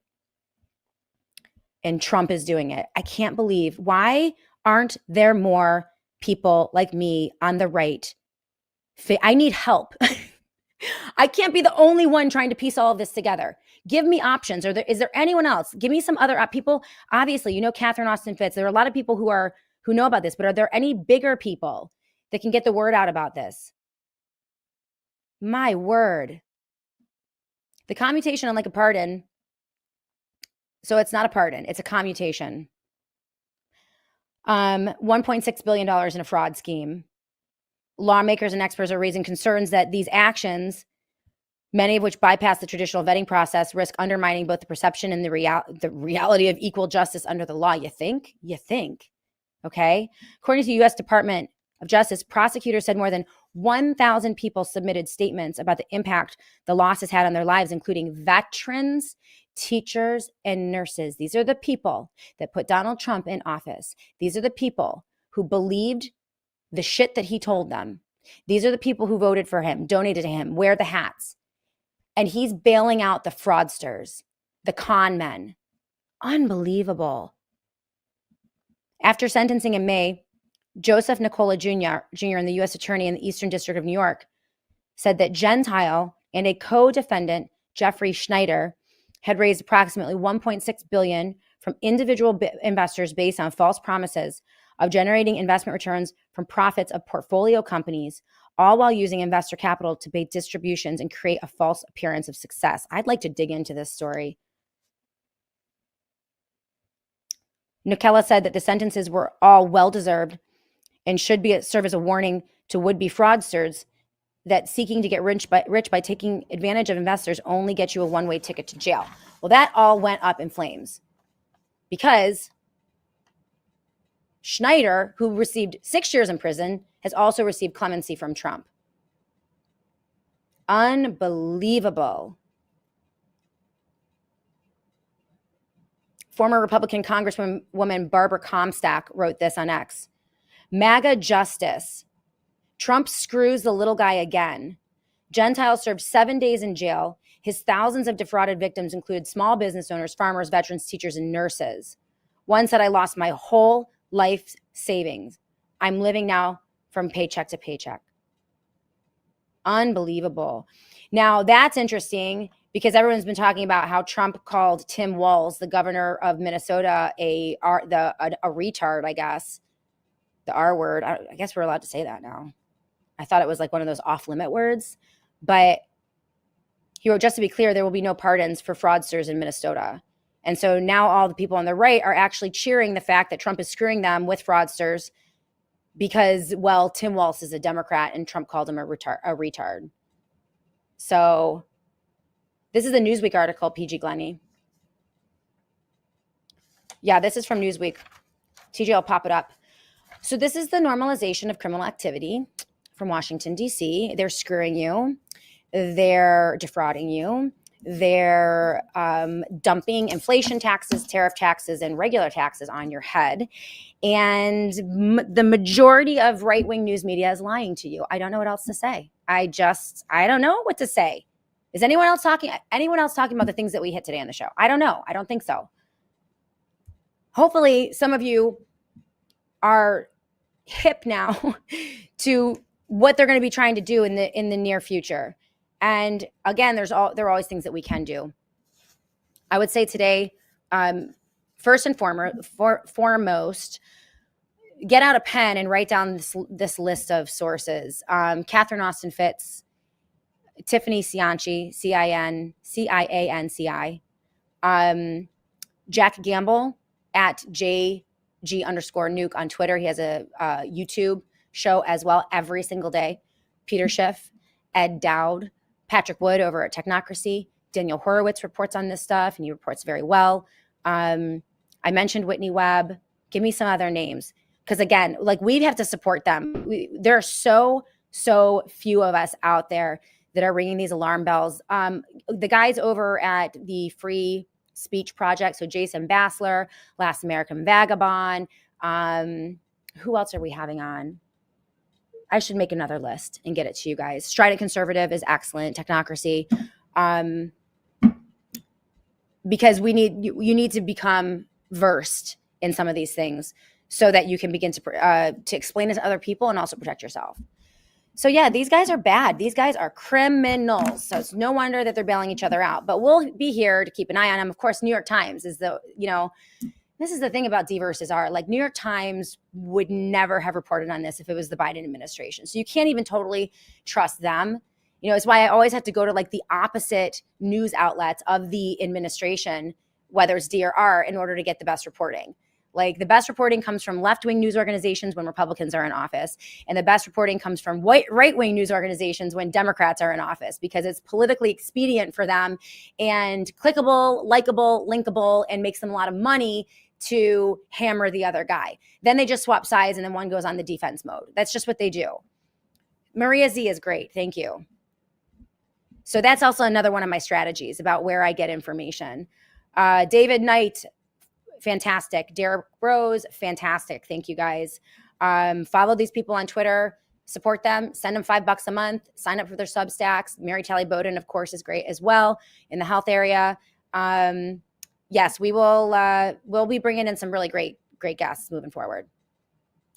S1: And Trump is doing it. I can't believe, why aren't there more people like me on the right? I need help. I can't be the only one trying to piece all of this together. Give me options. Is there anyone else? Give me some other people. Obviously, you know Catherine Austin Fitts. There are a lot of people who know about this, but are there any bigger people that can get the word out about this? My word. The commutation, unlike a pardon, So it's not a pardon, it's a commutation. $1.6 billion in a fraud scheme. Lawmakers and experts are raising concerns that these actions, many of which bypass the traditional vetting process, risk undermining both the perception and the reality of equal justice under the law. You think? Okay. According to the U.S. Department of Justice, prosecutors said more than 1,000 people submitted statements about the impact the losses had on their lives, including veterans, teachers, and nurses. These are the people that put Donald Trump in office. These are the people who believed the shit that he told them. These are the people who voted for him, donated to him, wear the hats. And he's bailing out the fraudsters, the con men. Unbelievable. After sentencing in May, Joseph Nicola Jr. and the U.S. Attorney in the Eastern District of New York said that Gentile and a co-defendant, Jeffrey Schneider, had raised approximately $1.6 billion from individual investors based on false promises of generating investment returns from profits of portfolio companies, all while using investor capital to pay distributions and create a false appearance of success. I'd like to dig into this story. Nicola said that the sentences were all well-deserved and should serve as a warning to would-be fraudsters that seeking to get rich by taking advantage of investors only gets you a one-way ticket to jail. Well, that all went up in flames because Schneider, who received 6 years in prison, has also received clemency from Trump. Unbelievable. Former Republican Congresswoman Barbara Comstock wrote this on X. MAGA justice. Trump screws the little guy again. Gentile served 7 days in jail. His thousands of defrauded victims included small business owners, farmers, veterans, teachers, and nurses. One said, I lost my whole life savings. I'm living now from paycheck to paycheck. Unbelievable. Now, that's interesting because everyone's been talking about how Trump called Tim Walz, the governor of Minnesota, a retard, I guess. The R word. I guess we're allowed to say that now. I thought it was like one of those off-limit words. But he wrote, just to be clear, there will be no pardons for fraudsters in Minnesota. And so now all the people on the right are actually cheering the fact that Trump is screwing them with fraudsters because, well, Tim Walz is a Democrat and Trump called him a retard. So this is a Newsweek article, PG Glenny. Yeah, this is from Newsweek. TJ will pop it up. So this is the normalization of criminal activity from Washington, D.C. They're screwing you. They're defrauding you. They're dumping inflation taxes, tariff taxes, and regular taxes on your head. And the majority of right-wing news media is lying to you. I don't know what else to say. I don't know what to say. Is anyone else talking about the things that we hit today on the show? I don't know. I don't think so. Hopefully some of you are hip now to what they're going to be trying to do in the near future. And again, there are always things that we can do. I would say today, first and foremost, get out a pen and write down this list of sources. Catherine Austin Fitts, Tiffany Cianci, Cianci, Jack Gamble at JG_Nuke on Twitter. He has a YouTube show as well every single day. Peter Schiff, Ed Dowd, Patrick Wood over at Technocracy. Daniel Horowitz reports on this stuff, and he reports very well. I mentioned Whitney Webb. Give me some other names. Because again, like we have to support them. There are so few of us out there that are ringing these alarm bells. The guys over at the Free Speech Project, so Jason Bassler, Last American Vagabond. Who else are we having on? I should make another list and get it to you guys. Strident Conservative is excellent. Technocracy. Because you need to become versed in some of these things so that you can begin to explain it to other people and also protect yourself. So yeah, these guys are bad. These guys are criminals. So it's no wonder that they're bailing each other out. But we'll be here to keep an eye on them. Of course, New York Times is this is the thing about D versus R. Like New York Times would never have reported on this if it was the Biden administration. So you can't even totally trust them. It's why I always have to go to like the opposite news outlets of the administration whether it's D or R, in order to get the best reporting. Like, the best reporting comes from left-wing news organizations when Republicans are in office, and the best reporting comes from right-wing news organizations when Democrats are in office, because it's politically expedient for them and clickable, likable, linkable, and makes them a lot of money to hammer the other guy. Then they just swap sides, and then one goes on the defense mode. That's just what they do. Maria Z is great. Thank you. So that's also another one of my strategies about where I get information. David Knight, fantastic. Derek Rose, fantastic. Thank you, guys. Follow these people on Twitter, support them, send them $5 a month, sign up for their Substacks. Mary Talley Bowden, of course, is great as well in the health area. Yes, we will. We'll be bringing in some really great guests moving forward.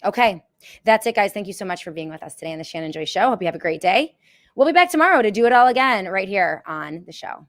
S1: Okay, that's it, guys. Thank you so much for being with us today on the Shannon Joy Show. Hope you have a great day. We'll be back tomorrow to do it all again right here on the show.